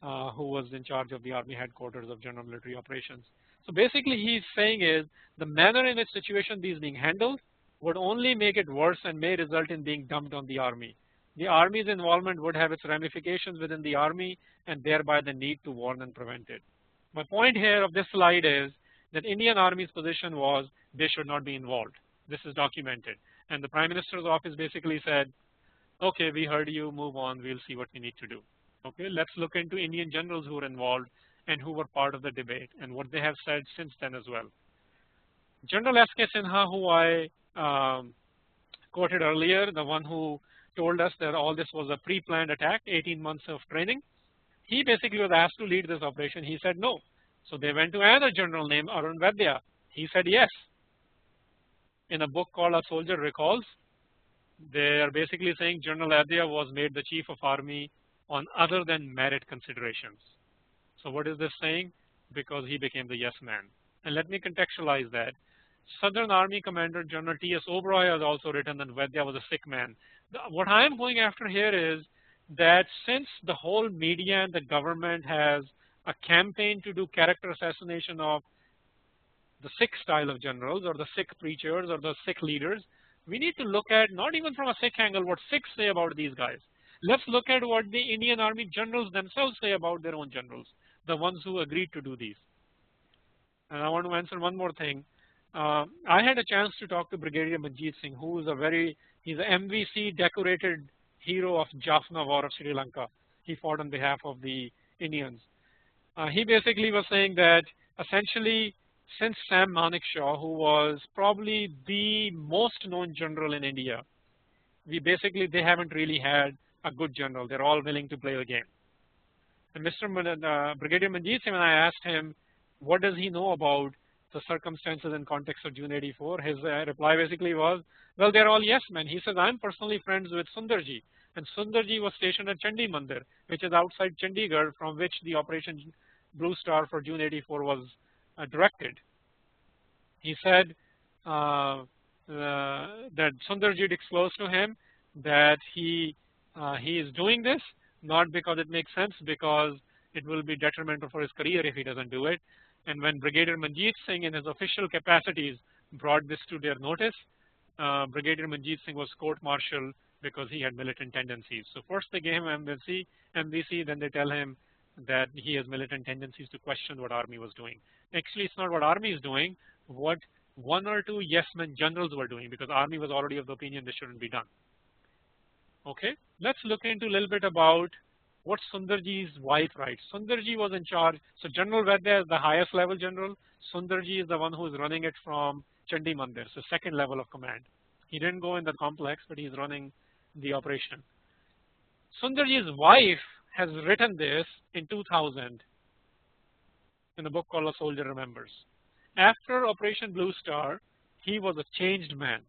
who was in charge of the Army headquarters of General Military Operations. So basically he's saying is the manner in which situation is being handled would only make it worse and may result in being dumped on the army. The army's involvement would have its ramifications within the army and thereby the need to warn and prevent it. My point here of this slide is that Indian Army's position was they should not be involved. This is documented. And the Prime Minister's office basically said, okay, we heard you, move on, we'll see what we need to do. Okay, let's look into Indian generals who were involved and who were part of the debate and what they have said since then as well. General S.K. Sinha, who I quoted earlier, the one who told us that all this was a pre-planned attack, 18 months of training, he basically was asked to lead this operation. He said no. So they went to another general named Arun Vaidya. He said yes. In a book called A Soldier Recalls, they are basically saying General Vaidya was made the chief of army on other than merit considerations. So what is this saying? Because he became the yes man. And let me contextualize that. Southern Army Commander General T.S. Oberoi has also written that Vaidya was a Sikh man. What I am going after here is that since the whole media and the government has a campaign to do character assassination of the Sikh style of generals or the Sikh preachers or the Sikh leaders, we need to look at not even from a Sikh angle what Sikhs say about these guys. Let's look at what the Indian Army generals themselves say about their own generals, the ones who agreed to do these. And I want to answer one more thing. I had a chance to talk to Brigadier Manjeet Singh, who is he's an MVC decorated hero of Jaffna War of Sri Lanka. He fought on behalf of the Indians. He basically was saying that essentially since Sam Manekshaw, who was probably the most known general in India, they haven't really had a good general. They're all willing to play the game. And Brigadier Manjeet Singh, when I asked him what does he know about the circumstances and context of June '84, his reply basically was, well, they're all yes men. He says, I'm personally friends with Sundarji. And Sundarji was stationed at Chandi Mandir, which is outside Chandigarh, from which the Operation Blue Star for June '84 was directed. He said that Sundarji disclosed to him that he is doing this not because it makes sense, because it will be detrimental for his career if he doesn't do it. And when Brigadier Manjeet Singh in his official capacities brought this to their notice, Brigadier Manjeet Singh was court-martialed because he had militant tendencies. So first they gave him MVC, then they tell him that he has militant tendencies to question what army was doing. Actually, it's not what army is doing, what one or two yes men generals were doing, because army was already of the opinion this shouldn't be done. Okay, let's look into a little bit about what Sundarji's wife writes. Sundarji was in charge. So General Vaidya is the highest level general. Sundarji is the one who is running it from Chandi Mandir, so second level of command. He didn't go in the complex, but he's running the operation. Sundarji's wife has written this in 2000 in a book called A Soldier Remembers. After Operation Blue Star, he was a changed man.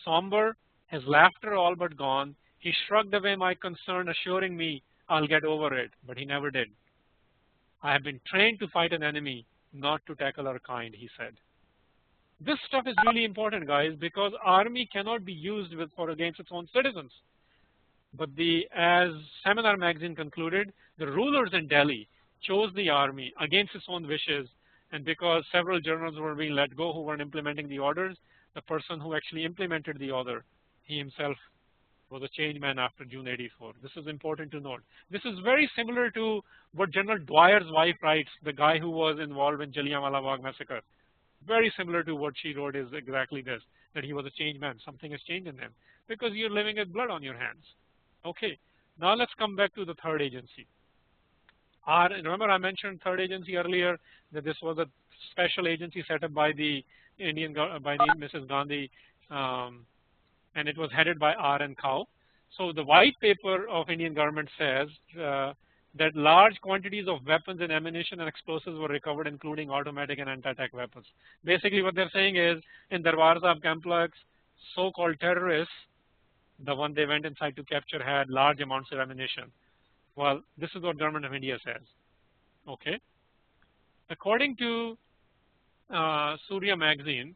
Somber, his laughter all but gone. He shrugged away my concern, assuring me I'll get over it, but he never did. I have been trained to fight an enemy, not to tackle our kind, he said. This stuff is really important, guys, because army cannot be used against its own citizens. But as Seminar magazine concluded, the rulers in Delhi chose the army against its own wishes, and because several generals were being let go who weren't implementing the orders, the person who actually implemented the order, he himself was a change man after June '84. This is important to note. This is very similar to what General Dwyer's wife writes, the guy who was involved in Jallianwala Bagh massacre. Very similar to what she wrote is exactly this, that he was a change man. Something has changed in him because you're living with blood on your hands. Okay, now let's come back to the third agency. Remember I mentioned third agency earlier, that this was a special agency set up by the Mrs. Gandhi, and it was headed by R.N. Kao. So the white paper of Indian government says that large quantities of weapons and ammunition and explosives were recovered, including automatic and anti-tank weapons. Basically what they're saying is, in Darbar Sahib complex, so-called terrorists, the one they went inside to capture, had large amounts of ammunition. Well, this is what government of India says. Okay. According to Surya magazine,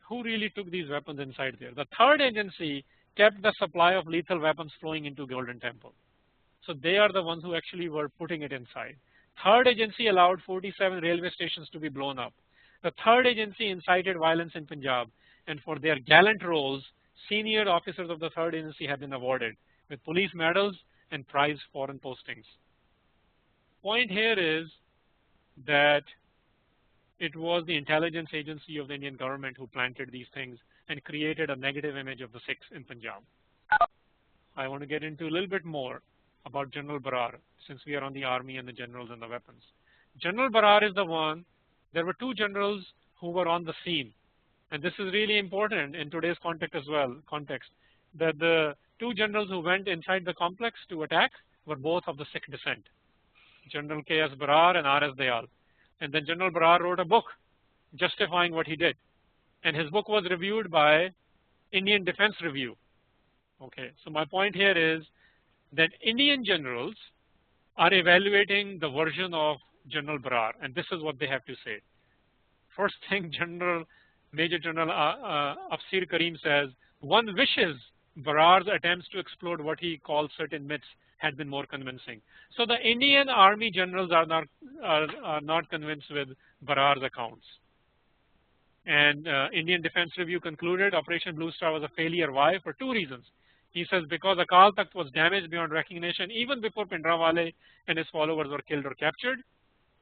who really took these weapons inside there? The third agency kept the supply of lethal weapons flowing into Golden Temple. So they are the ones who actually were putting it inside. Third agency allowed 47 railway stations to be blown up. The third agency incited violence in Punjab, and for their gallant roles, senior officers of the third agency have been awarded with police medals and prize foreign postings. Point here is that it was the intelligence agency of the Indian government who planted these things and created a negative image of the Sikhs in Punjab. I want to get into a little bit more about General Brar, since we are on the army and the generals and the weapons. General Brar is the one. There were two generals who were on the scene, and this is really important in today's context as well. That the two generals who went inside the complex to attack were both of the Sikh descent, General K.S. Brar and R.S. Dayal. And then General Brar wrote a book justifying what he did, and his book was reviewed by Indian Defense Review. Okay, so my point here is that Indian generals are evaluating the version of General Brar, and this is what they have to say. First thing, Major General Afsir Karim says, one wishes Brar's attempts to explode what he calls certain myths had been more convincing. So the Indian army generals are not convinced with Brar's accounts. And Indian Defense Review concluded Operation Blue Star was a failure. Why? For two reasons. He says because Akal Takht was damaged beyond recognition even before Bhindranwale and his followers were killed or captured.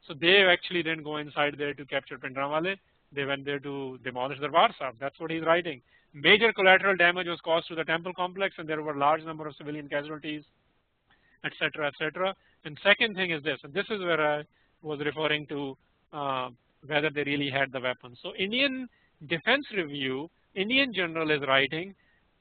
So they actually didn't go inside there to capture Bhindranwale. They went there to demolish Darbar Sahib. That's what he's writing. Major collateral damage was caused to the temple complex, and there were a large number of civilian casualties, etc., etc. And second thing is this, and this is where I was referring to whether they really had the weapons. So Indian Defense Review, Indian general is writing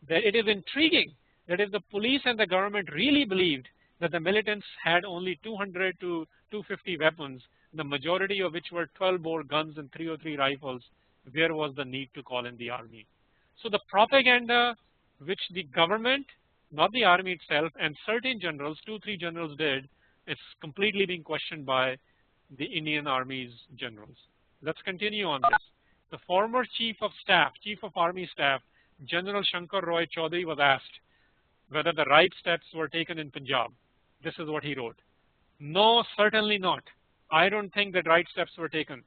that it is intriguing that if the police and the government really believed that the militants had only 200 to 250 weapons, the majority of which were 12-bore guns and 303 rifles, where was the need to call in the army? So the propaganda which the government, not the army itself, and certain generals, 2-3 generals did, it's completely being questioned by the Indian Army's generals. Let's continue on this. The former Chief of Army Staff, General Shankar Roy Chaudhary, was asked whether the right steps were taken in Punjab. This is what he wrote. No, certainly not. I don't think that right steps were taken.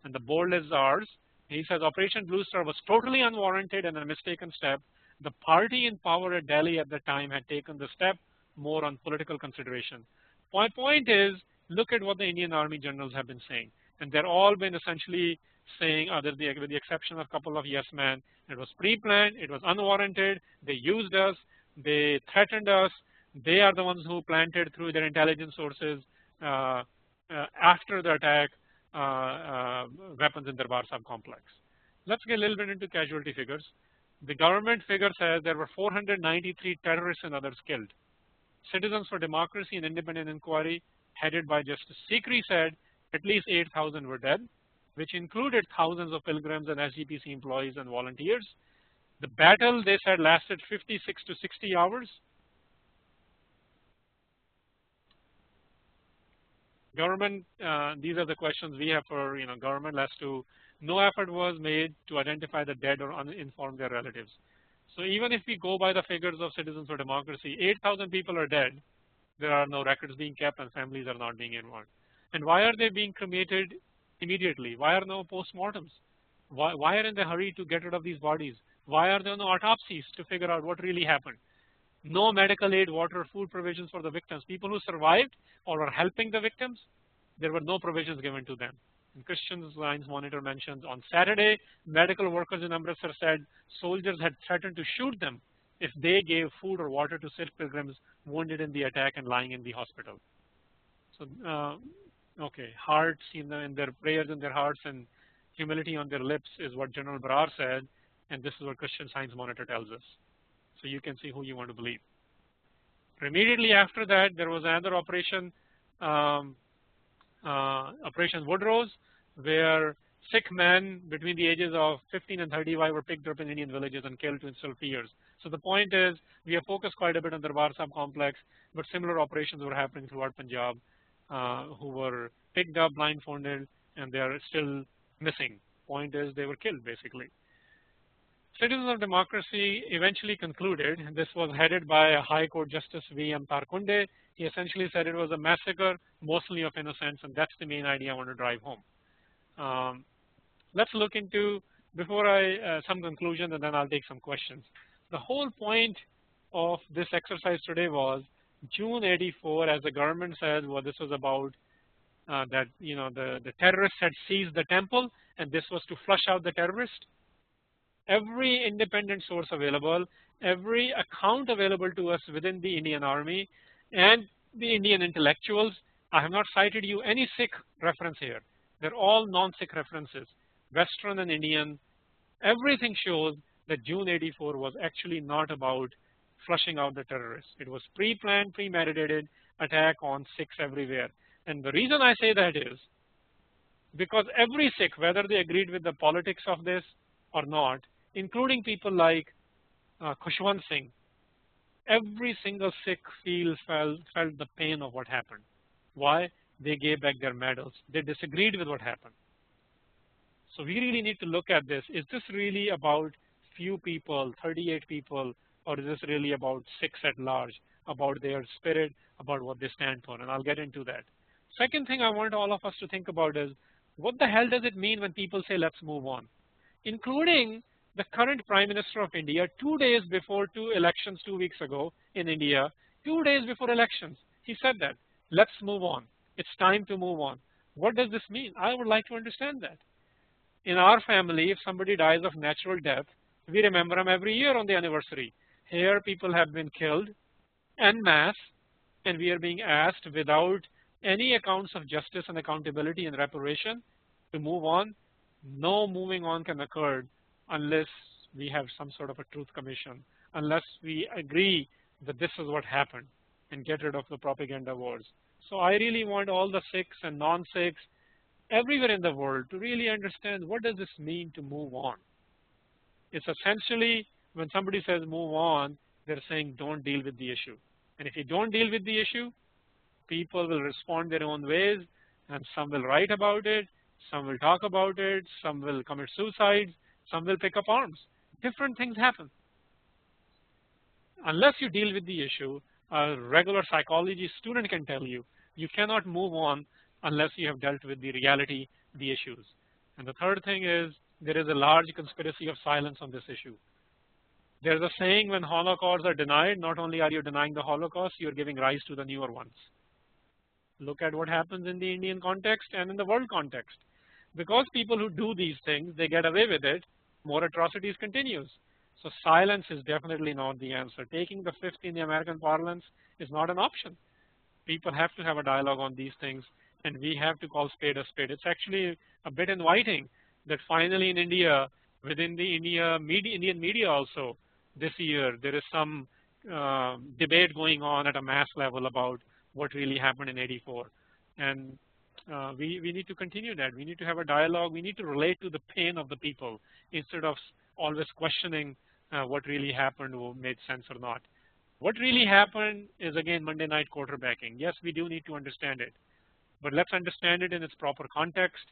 And the bold is ours. He says Operation Blue Star was totally unwarranted and a mistaken step. The party in power at Delhi at the time had taken the step more on political consideration. My point is, look at what the Indian Army generals have been saying. And they're all been essentially saying, with the exception of a couple of yes men, it was pre-planned, it was unwarranted, they used us, they threatened us, they are the ones who planted through their intelligence sources after the attack weapons in Darbar Sahib complex. Let's get a little bit into casualty figures. The government figure says there were 493 terrorists and others killed. Citizens for Democracy and Independent Inquiry, headed by Justice SikhRI, said at least 8,000 were dead, which included thousands of pilgrims and SGPC employees and volunteers. The battle, they said, lasted 56 to 60 hours. Government, these are the questions we have for government as to no effort was made to identify the dead or inform their relatives. So even if we go by the figures of Citizens for Democracy, 8,000 people are dead. There are no records being kept and families are not being involved. And why are they being cremated immediately? Why are no postmortems? Why are in the hurry to get rid of these bodies? Why are there no autopsies to figure out what really happened? No medical aid, water, food provisions for the victims. People who survived or are helping the victims, there were no provisions given to them. And Christian Science Monitor mentions on Saturday, medical workers in Amritsar said soldiers had threatened to shoot them if they gave food or water to Sikh pilgrims wounded in the attack and lying in the hospital. So, okay, hearts in their prayers in their hearts and humility on their lips is what General Brar said, and this is what Christian Science Monitor tells us. So you can see who you want to believe. Immediately after that, there was another operation, Operation Woodrose, where Sikh men between the ages of 15 and 35 were picked up in Indian villages and killed to instill fears. So the point is, we have focused quite a bit on the Darbar Sahib complex, but similar operations were happening throughout Punjab, who were picked up blindfolded, and they are still missing. Point is, they were killed basically. Citizens of Democracy eventually concluded, and this was headed by High Court Justice V.M. Tarkunde. He essentially said it was a massacre, mostly of innocents, and that's the main idea I want to drive home. Let's look into, before I some conclusion, and then I'll take some questions. The whole point of this exercise today was June '84, as the government says, what this was about, that the terrorists had seized the temple, and this was to flush out the terrorists. Every independent source available, every account available to us within the Indian Army and the Indian intellectuals. I have not cited you any Sikh reference here. They're all non-Sikh references, Western and Indian. Everything shows that June '84 was actually not about flushing out the terrorists. It was pre-planned, premeditated attack on Sikhs everywhere. And the reason I say that is because every Sikh, whether they agreed with the politics of this or not, including people like Khushwant Singh, every single Sikh felt the pain of what happened. Why? They gave back their medals. They disagreed with what happened. So we really need to look at this. Is this really about few people, 38 people, or is this really about Sikhs at large, about their spirit, about what they stand for? And I'll get into that. Second thing I want all of us to think about is, what the hell does it mean when people say, let's move on? Including the current Prime Minister of India, 2 days before 2 elections 2 weeks ago in India, 2 days before elections, he said that, let's move on. It's time to move on. What does this mean? I would like to understand that. In our family, if somebody dies of natural death, we remember them every year on the anniversary. Here, people have been killed en masse, and we are being asked without any accounts of justice and accountability and reparation to move on. No moving on can occur unless we have some sort of a truth commission, unless we agree that this is what happened and get rid of the propaganda wars. So I really want all the Sikhs and non-Sikhs everywhere in the world to really understand, what does this mean to move on? It's essentially, when somebody says move on, they're saying don't deal with the issue. And if you don't deal with the issue, people will respond their own ways, and some will write about it, some will talk about it, some will commit suicides, some will pick up arms. Different things happen. Unless you deal with the issue, a regular psychology student can tell you, you cannot move on unless you have dealt with the reality, the issues. And the third thing is, there is a large conspiracy of silence on this issue. There's a saying, when Holocausts are denied, not only are you denying the Holocaust, you're giving rise to the newer ones. Look at what happens in the Indian context and in the world context. Because people who do these things, they get away with it, more atrocities continues. So silence is definitely not the answer. Taking the fifth in the American parlance is not an option. People have to have a dialogue on these things, and we have to call spade a spade. It's actually a bit inviting that finally in India, within the Indian media also, this year, there is some debate going on at a mass level about what really happened in '84. And we need to continue that. We need to have a dialogue. We need to relate to the pain of the people instead of always questioning what really happened or made sense or not. What really happened is, again, Monday night quarterbacking. Yes, we do need to understand it, but let's understand it in its proper context.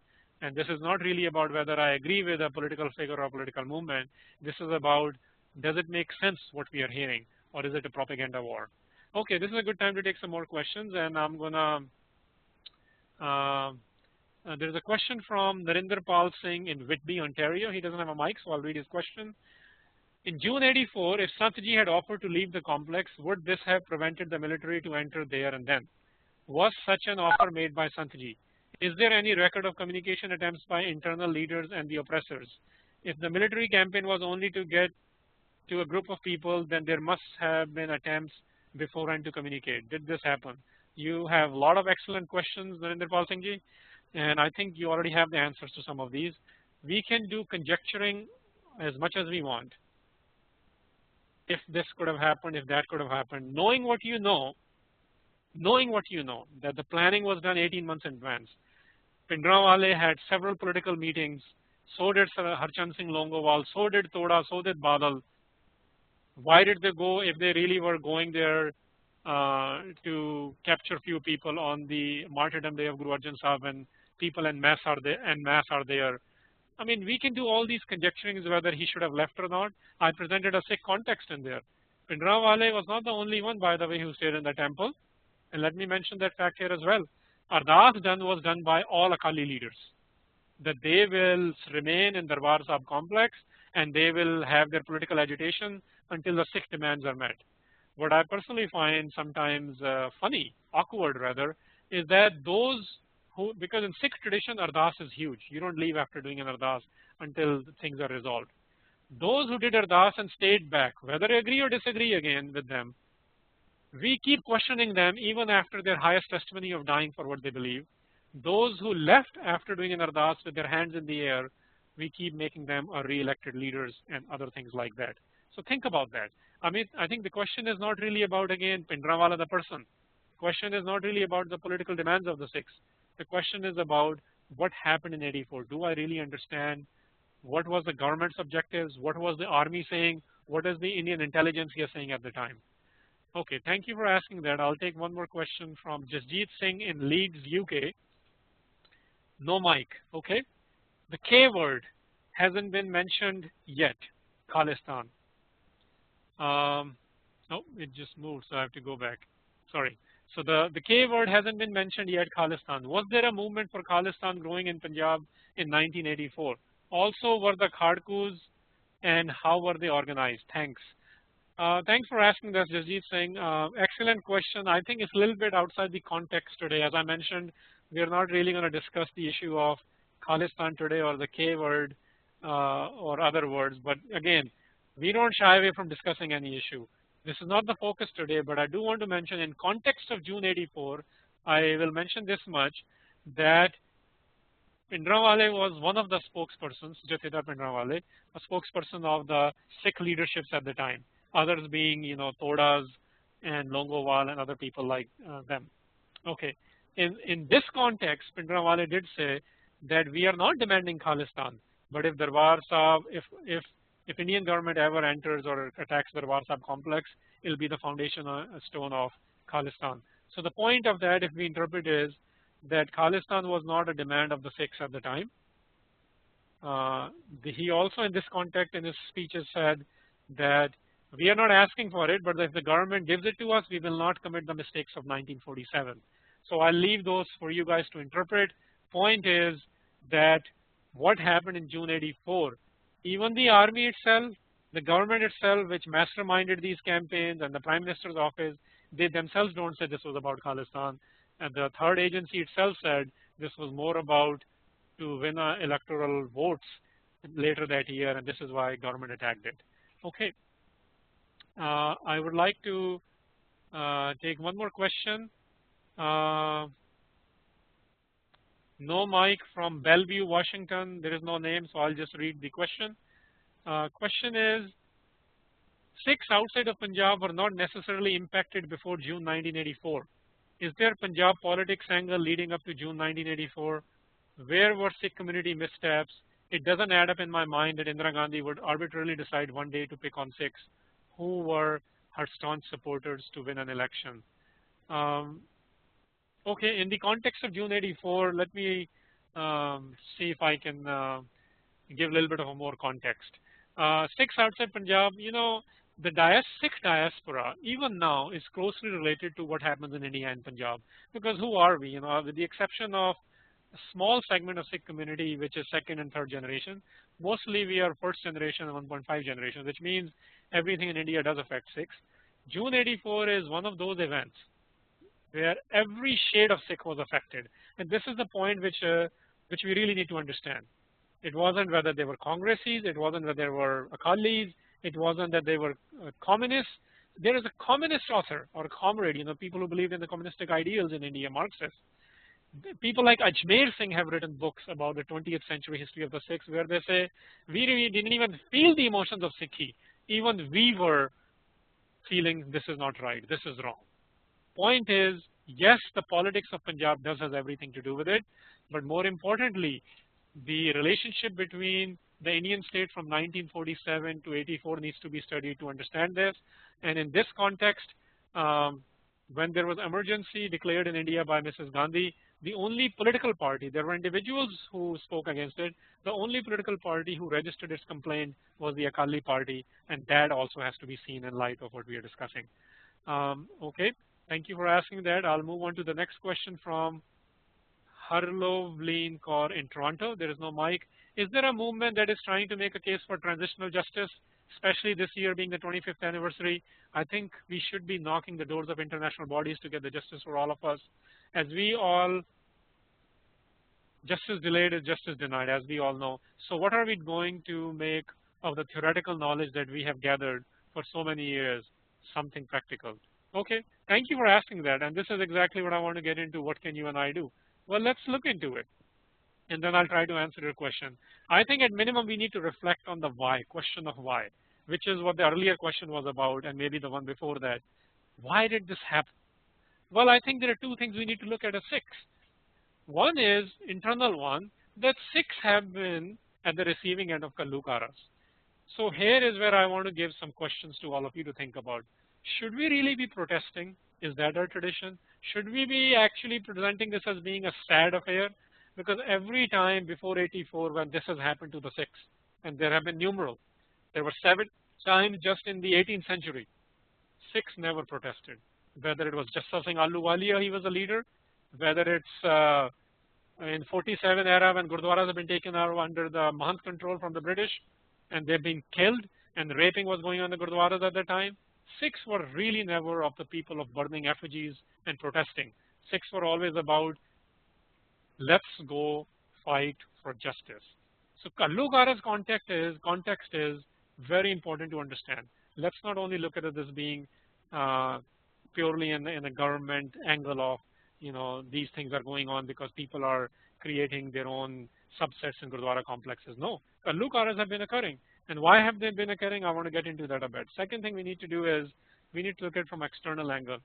And this is not really about whether I agree with a political figure or a political movement. This is about, does it make sense what we are hearing, or is it a propaganda war? Okay, this is a good time to take some more questions, and I'm gonna. There's a question from Narinder Pal Singh in Whitby, Ontario. He doesn't have a mic, so I'll read his question. In June '84, if Santji had offered to leave the complex, would this have prevented the military to enter there and then? Was such an offer made by Santji? Is there any record of communication attempts by internal leaders and the oppressors? If the military campaign was only to get to a group of people, then there must have been attempts beforehand to communicate. Did this happen? You have a lot of excellent questions, Narinder Pal Singh ji, and I think you already have the answers to some of these. We can do conjecturing as much as we want. If this could have happened, if that could have happened, knowing what you know, that the planning was done 18 months in advance. Bhindranwale had several political meetings. So did Harchand Singh Longowal. So did Toda. So did Badal. Why did they go if they really were going there to capture few people on the martyrdom day of Guru Arjan Sahib, and people en masse are there? I mean, we can do all these conjecturings whether he should have left or not. I presented a Sikh context in there. Bhindranwale was not the only one, by the way, who stayed in the temple. And let me mention that fact here as well. Ardas was done by all Akali leaders, that they will remain in Darbar Sahib complex and they will have their political agitation until the Sikh demands are met. What I personally find sometimes funny, awkward rather, is that those who, because in Sikh tradition, Ardas is huge. You don't leave after doing an Ardas until things are resolved. Those who did Ardas and stayed back, whether I agree or disagree again with them, we keep questioning them even after their highest testimony of dying for what they believe. Those who left after doing an Ardas with their hands in the air, we keep making them re-elected leaders and other things like that. So think about that. I mean, I think the question is not really about, again, Bhindranwale the person. The question is not really about the political demands of the Sikhs. The question is about what happened in '84. Do I really understand? What was the government's objectives? What was the army saying? What is the Indian intelligence here saying at the time? Okay, thank you for asking that. I'll take one more question from Jasjeet Singh in Leeds, UK. No mic, okay? The K word hasn't been mentioned yet, Khalistan. No, it just moved, so I have to go back. Sorry. So the K word hasn't been mentioned yet, Khalistan. Was there a movement for Khalistan growing in Punjab in 1984? Also, were the Khadkus and how were they organized? Thanks. Thanks for asking this, Jasjeet Singh. Excellent question. I think it's a little bit outside the context today. As I mentioned, we are not really going to discuss the issue of Khalistan today or the K word or other words. But again, we don't shy away from discussing any issue. This is not the focus today, but I do want to mention in context of June '84, I will mention this much, that Bhindranwale was one of the spokespersons, Jathedar Bhindranwale, a spokesperson of the Sikh leaderships at the time. Others being, Todas and Longowal and other people like them. Okay. In this context, Bhindranwale did say that we are not demanding Khalistan, but if Darbar Sahib, if Indian government ever enters or attacks Darbar Sahib complex, it'll be the foundation stone of Khalistan. So the point of that, if we interpret, is that Khalistan was not a demand of the Sikhs at the time. He also, in this context, in his speeches, said that we are not asking for it, but if the government gives it to us, we will not commit the mistakes of 1947. So I'll leave those for you guys to interpret. Point is that what happened in June '84, even the army itself, the government itself, which masterminded these campaigns, and the Prime Minister's office, they themselves don't say this was about Khalistan. And the third agency itself said this was more about to win electoral votes later that year, and this is why government attacked it. Okay. I would like to take one more question. No mic from Bellevue, Washington. There is no name, so I'll just read the question. Question is, Sikhs outside of Punjab were not necessarily impacted before June 1984. Is there Punjab politics angle leading up to June 1984? Where were Sikh community missteps? It doesn't add up in my mind that Indira Gandhi would arbitrarily decide one day to pick on Sikhs who were her staunch supporters to win an election. Okay, in the context of June '84, let me see if I can give a little bit of a more context. Sikhs outside Punjab, the Sikh diaspora, even now, is closely related to what happens in India and Punjab. Because who are we? With the exception of a small segment of Sikh community, which is second and third generation, mostly we are first generation and 1.5 generation, which means everything in India does affect Sikhs. June '84 is one of those events where every shade of Sikh was affected. And this is the point which we really need to understand. It wasn't whether they were Congressis, it wasn't whether they were Akalis, it wasn't that they were communists. There is a communist author or a comrade, people who believed in the communistic ideals in India, Marxists. People like Ajmer Singh have written books about the 20th century history of the Sikhs, where they say, we really didn't even feel the emotions of Sikhi. Even we were feeling this is not right, this is wrong. Point is, yes, the politics of Punjab does have everything to do with it. But more importantly, the relationship between the Indian state from 1947 to 84 needs to be studied to understand this. And in this context, when there was emergency declared in India by Mrs. Gandhi, the only political party, there were individuals who spoke against it, the only political party who registered its complaint was the Akali party, and that also has to be seen in light of what we are discussing. Okay, thank you for asking that. I'll move on to the next question from Harlovleen Kaur in Toronto. There is no mic. Is there a movement that is trying to make a case for transitional justice, especially this year being the 25th anniversary? I think we should be knocking the doors of international bodies to get the justice for all of us. As we all, justice delayed is justice denied, as we all know. So what are we going to make of the theoretical knowledge that we have gathered for so many years? Something practical. Okay, thank you for asking that. And this is exactly what I want to get into. What can you and I do? Well, let's look into it. And then I'll try to answer your question. I think at minimum we need to reflect on the why, question of why, which is what the earlier question was about, and maybe the one before that. Why did this happen? Well, I think there are two things we need to look at as Sikhs. One is internal one, that Sikhs have been at the receiving end of Kallukaras. So here is where I want to give some questions to all of you to think about. Should we really be protesting? Is that our tradition? Should we be actually presenting this as being a sad affair? Because every time before 84 when this has happened to the Sikhs, and there have been numerous, there were 7 times just in the 18th century, Sikhs never protested. Whether it was Jassa Singh Ahluwalia, he was a leader, whether it's in 47 era when Gurdwaras have been taken out under the Mahant control from the British, and they've been killed, and raping was going on in the Gurdwaras at the time. Sikhs were really never of the people of burning effigies and protesting. Sikhs were always about, let's go fight for justice. So Kallukara's context is very important to understand. Let's not only look at it as being purely in a government angle of, these things are going on because people are creating their own subsets in Gurdwara complexes. No, Kallukaras have been occurring. And why have they been occurring? I want to get into that a bit. Second thing we need to do is we need to look at it from external angle.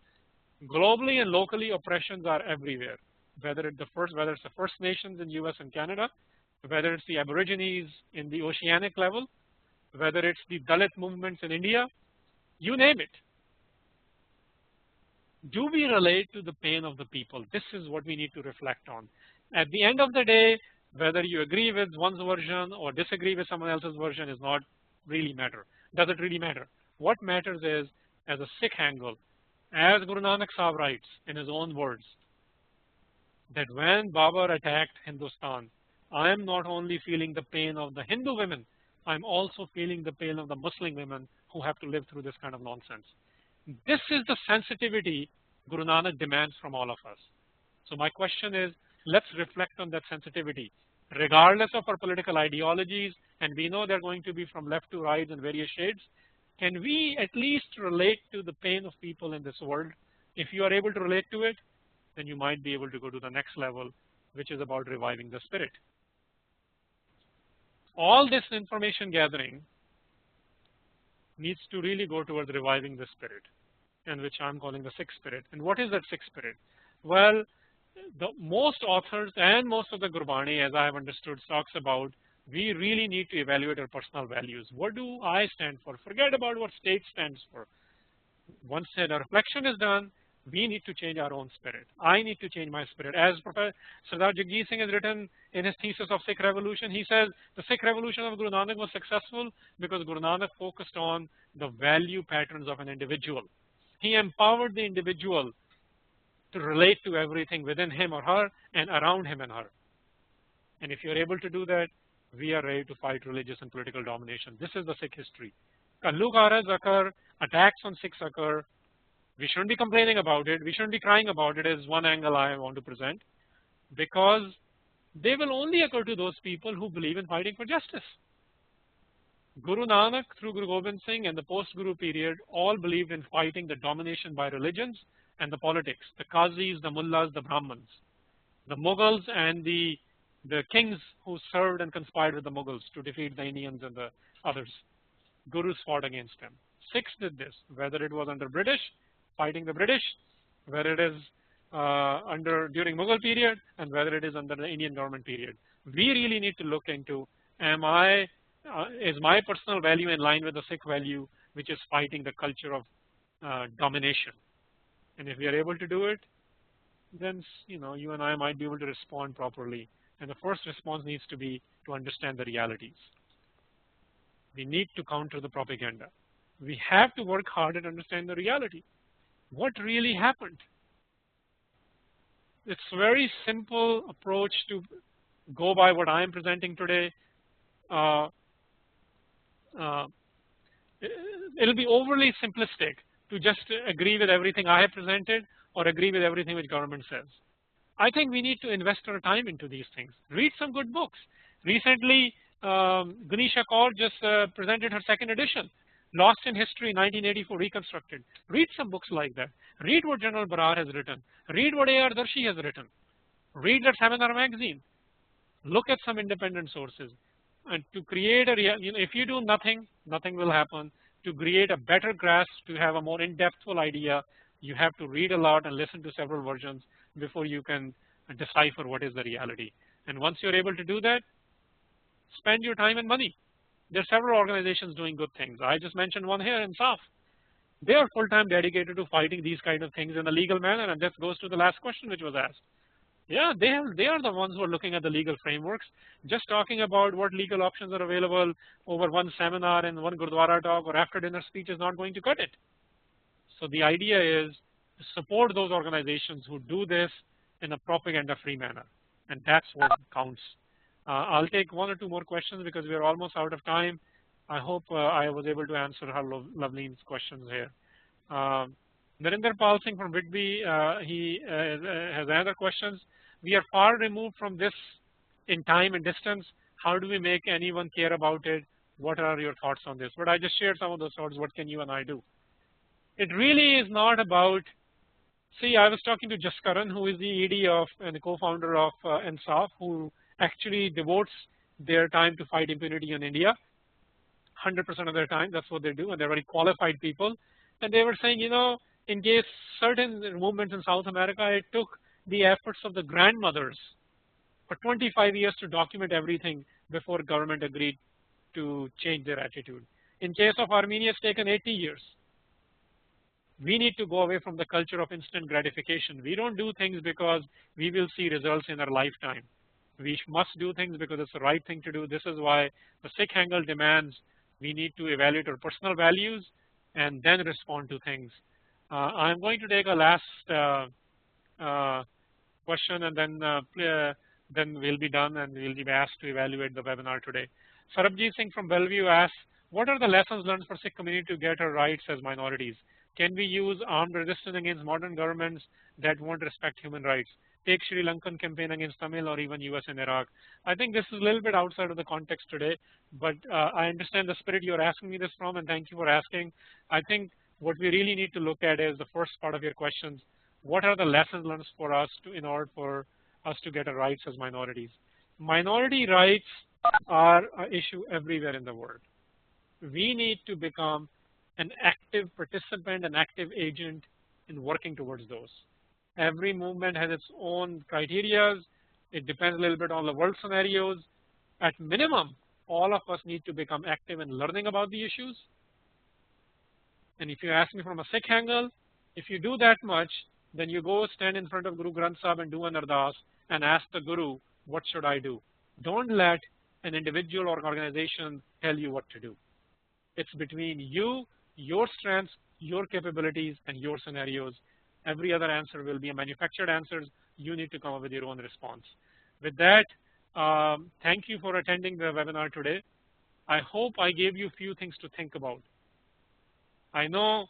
Globally and locally, oppressions are everywhere. Whether it's the First Nations in US and Canada, whether it's the Aborigines in the oceanic level, whether it's the Dalit movements in India, you name it. Do we relate to the pain of the people? This is what we need to reflect on. At the end of the day, whether you agree with one's version or disagree with someone else's version is not really matter. Does it really matter? What matters is, as a Sikh angle, as Guru Nanak Sahib writes in his own words, that when Babur attacked Hindustan, I am not only feeling the pain of the Hindu women, I'm also feeling the pain of the Muslim women who have to live through this kind of nonsense. This is the sensitivity Guru Nanak demands from all of us. So my question is, let's reflect on that sensitivity. Regardless of our political ideologies, and we know they're going to be from left to right in various shades, can we at least relate to the pain of people in this world? If you are able to relate to it, then you might be able to go to the next level, which is about reviving the spirit. All this information gathering needs to really go towards reviving the spirit, and which I'm calling the Sikh spirit. And what is that Sikh spirit? Well, most authors and most of the Gurbani, as I have understood, talks about we really need to evaluate our personal values. What do I stand for? Forget about what state stands for. Once the reflection is done, we need to change our own spirit. I need to change my spirit. As Professor Sardar Jagjit Singh has written in his thesis of Sikh Revolution, he says the Sikh Revolution of Guru Nanak was successful because Guru Nanak focused on the value patterns of an individual. He empowered the individual to relate to everything within him or her and around him and her. And if you're able to do that, we are ready to fight religious and political domination. This is the Sikh history. Kallukaras occur, attacks on Sikhs occur. We shouldn't be complaining about it. We shouldn't be crying about it, is one angle I want to present, because they will only occur to those people who believe in fighting for justice. Guru Nanak, through Guru Gobind Singh and the post-Guru period, all believed in fighting the domination by religions and the politics, the Qazis, the Mullahs, the Brahmins, the Mughals and the kings who served and conspired with the Mughals to defeat the Indians and the others. Gurus fought against them. Sikhs did this, whether it was under British, fighting the British, whether it is during Mughal period and whether it is under the Indian government period. We really need to look into, is my personal value in line with the Sikh value, which is fighting the culture of domination? And if we are able to do it, then you and I might be able to respond properly. And the first response needs to be to understand the realities. We need to counter the propaganda. We have to work hard at understanding the reality. What really happened? It's a very simple approach to go by what I am presenting today. It'll be overly simplistic to just agree with everything I have presented or agree with everything which government says. I think we need to invest our time into these things. Read some good books. Recently, Ganesha Kaur just presented her second edition, Lost in History 1984 Reconstructed. Read some books like that. Read what General Brar has written. Read what A.R. Darshi has written. Read that seminar magazine. Look at some independent sources. And to create a if you do nothing, nothing will happen. To create a better grasp, to have a more in-depthful idea, you have to read a lot and listen to several versions before you can decipher what is the reality. And once you're able to do that, spend your time and money. There are several organizations doing good things. I just mentioned one here in SAF. They are full-time dedicated to fighting these kind of things in a legal manner, and this goes to the last question which was asked. Yeah, they are the ones who are looking at the legal frameworks. Just talking about what legal options are available over one seminar and one Gurdwara talk or after dinner speech is not going to cut it. So the idea is to support those organizations who do this in a propaganda-free manner, and that's what counts. I'll take one or two more questions because we are almost out of time. I hope I was able to answer Lavleen's questions here. Narinder Pal Singh from Whitby, he has another questions. We are far removed from this in time and distance. How do we make anyone care about it? What are your thoughts on this? But I just shared some of those thoughts. What can you and I do? It really is not about, see, I was talking to Jaskaran, who is the ED of and the co-founder of NSAF, who actually devotes their time to fight impunity in India. 100% of their time, that's what they do, and they're very qualified people. And they were saying, in case certain movements in South America, it took the efforts of the grandmothers for 25 years to document everything before government agreed to change their attitude. In case of Armenia, it's taken 80 years. We need to go away from the culture of instant gratification. We don't do things because we will see results in our lifetime. We must do things because it's the right thing to do. This is why the Sikh angle demands we need to evaluate our personal values and then respond to things. I'm going to take a last question, and then we'll be done and we'll be asked to evaluate the webinar today. Sarabjit Singh from Bellevue asks, what are the lessons learned for Sikh community to get our rights as minorities? Can we use armed resistance against modern governments that won't respect human rights? Take Sri Lankan campaign against Tamil or even US and Iraq. I think this is a little bit outside of the context today, but I understand the spirit you're asking me this from, and thank you for asking. I think what we really need to look at is the first part of your questions. What are the lessons learned for us in order for us to get our rights as minorities? Minority rights are an issue everywhere in the world. We need to become an active participant, an active agent in working towards those. Every movement has its own criteria. It depends a little bit on the world scenarios. At minimum, all of us need to become active in learning about the issues. And if you ask me from a Sikh angle, if you do that much, then you go stand in front of Guru Granth Sahib and do an ardas and ask the Guru, what should I do? Don't let an individual or organization tell you what to do. It's between you, your strengths, your capabilities, and your scenarios. Every other answer will be a manufactured answer. You need to come up with your own response. With that, thank you for attending the webinar today. I hope I gave you a few things to think about. I know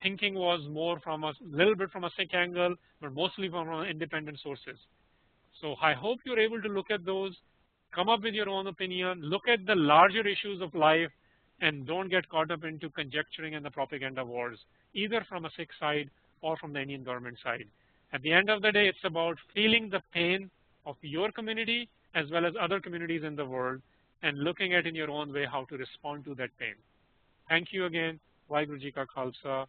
thinking was more from a little bit from a Sikh angle, but mostly from independent sources. So I hope you're able to look at those, come up with your own opinion, look at the larger issues of life, and don't get caught up into conjecturing and the propaganda wars, either from a Sikh side or from the Indian government side. At the end of the day, it's about feeling the pain of your community as well as other communities in the world and looking at in your own way how to respond to that pain. Thank you again. Waheguru Ji Ka Khalsa.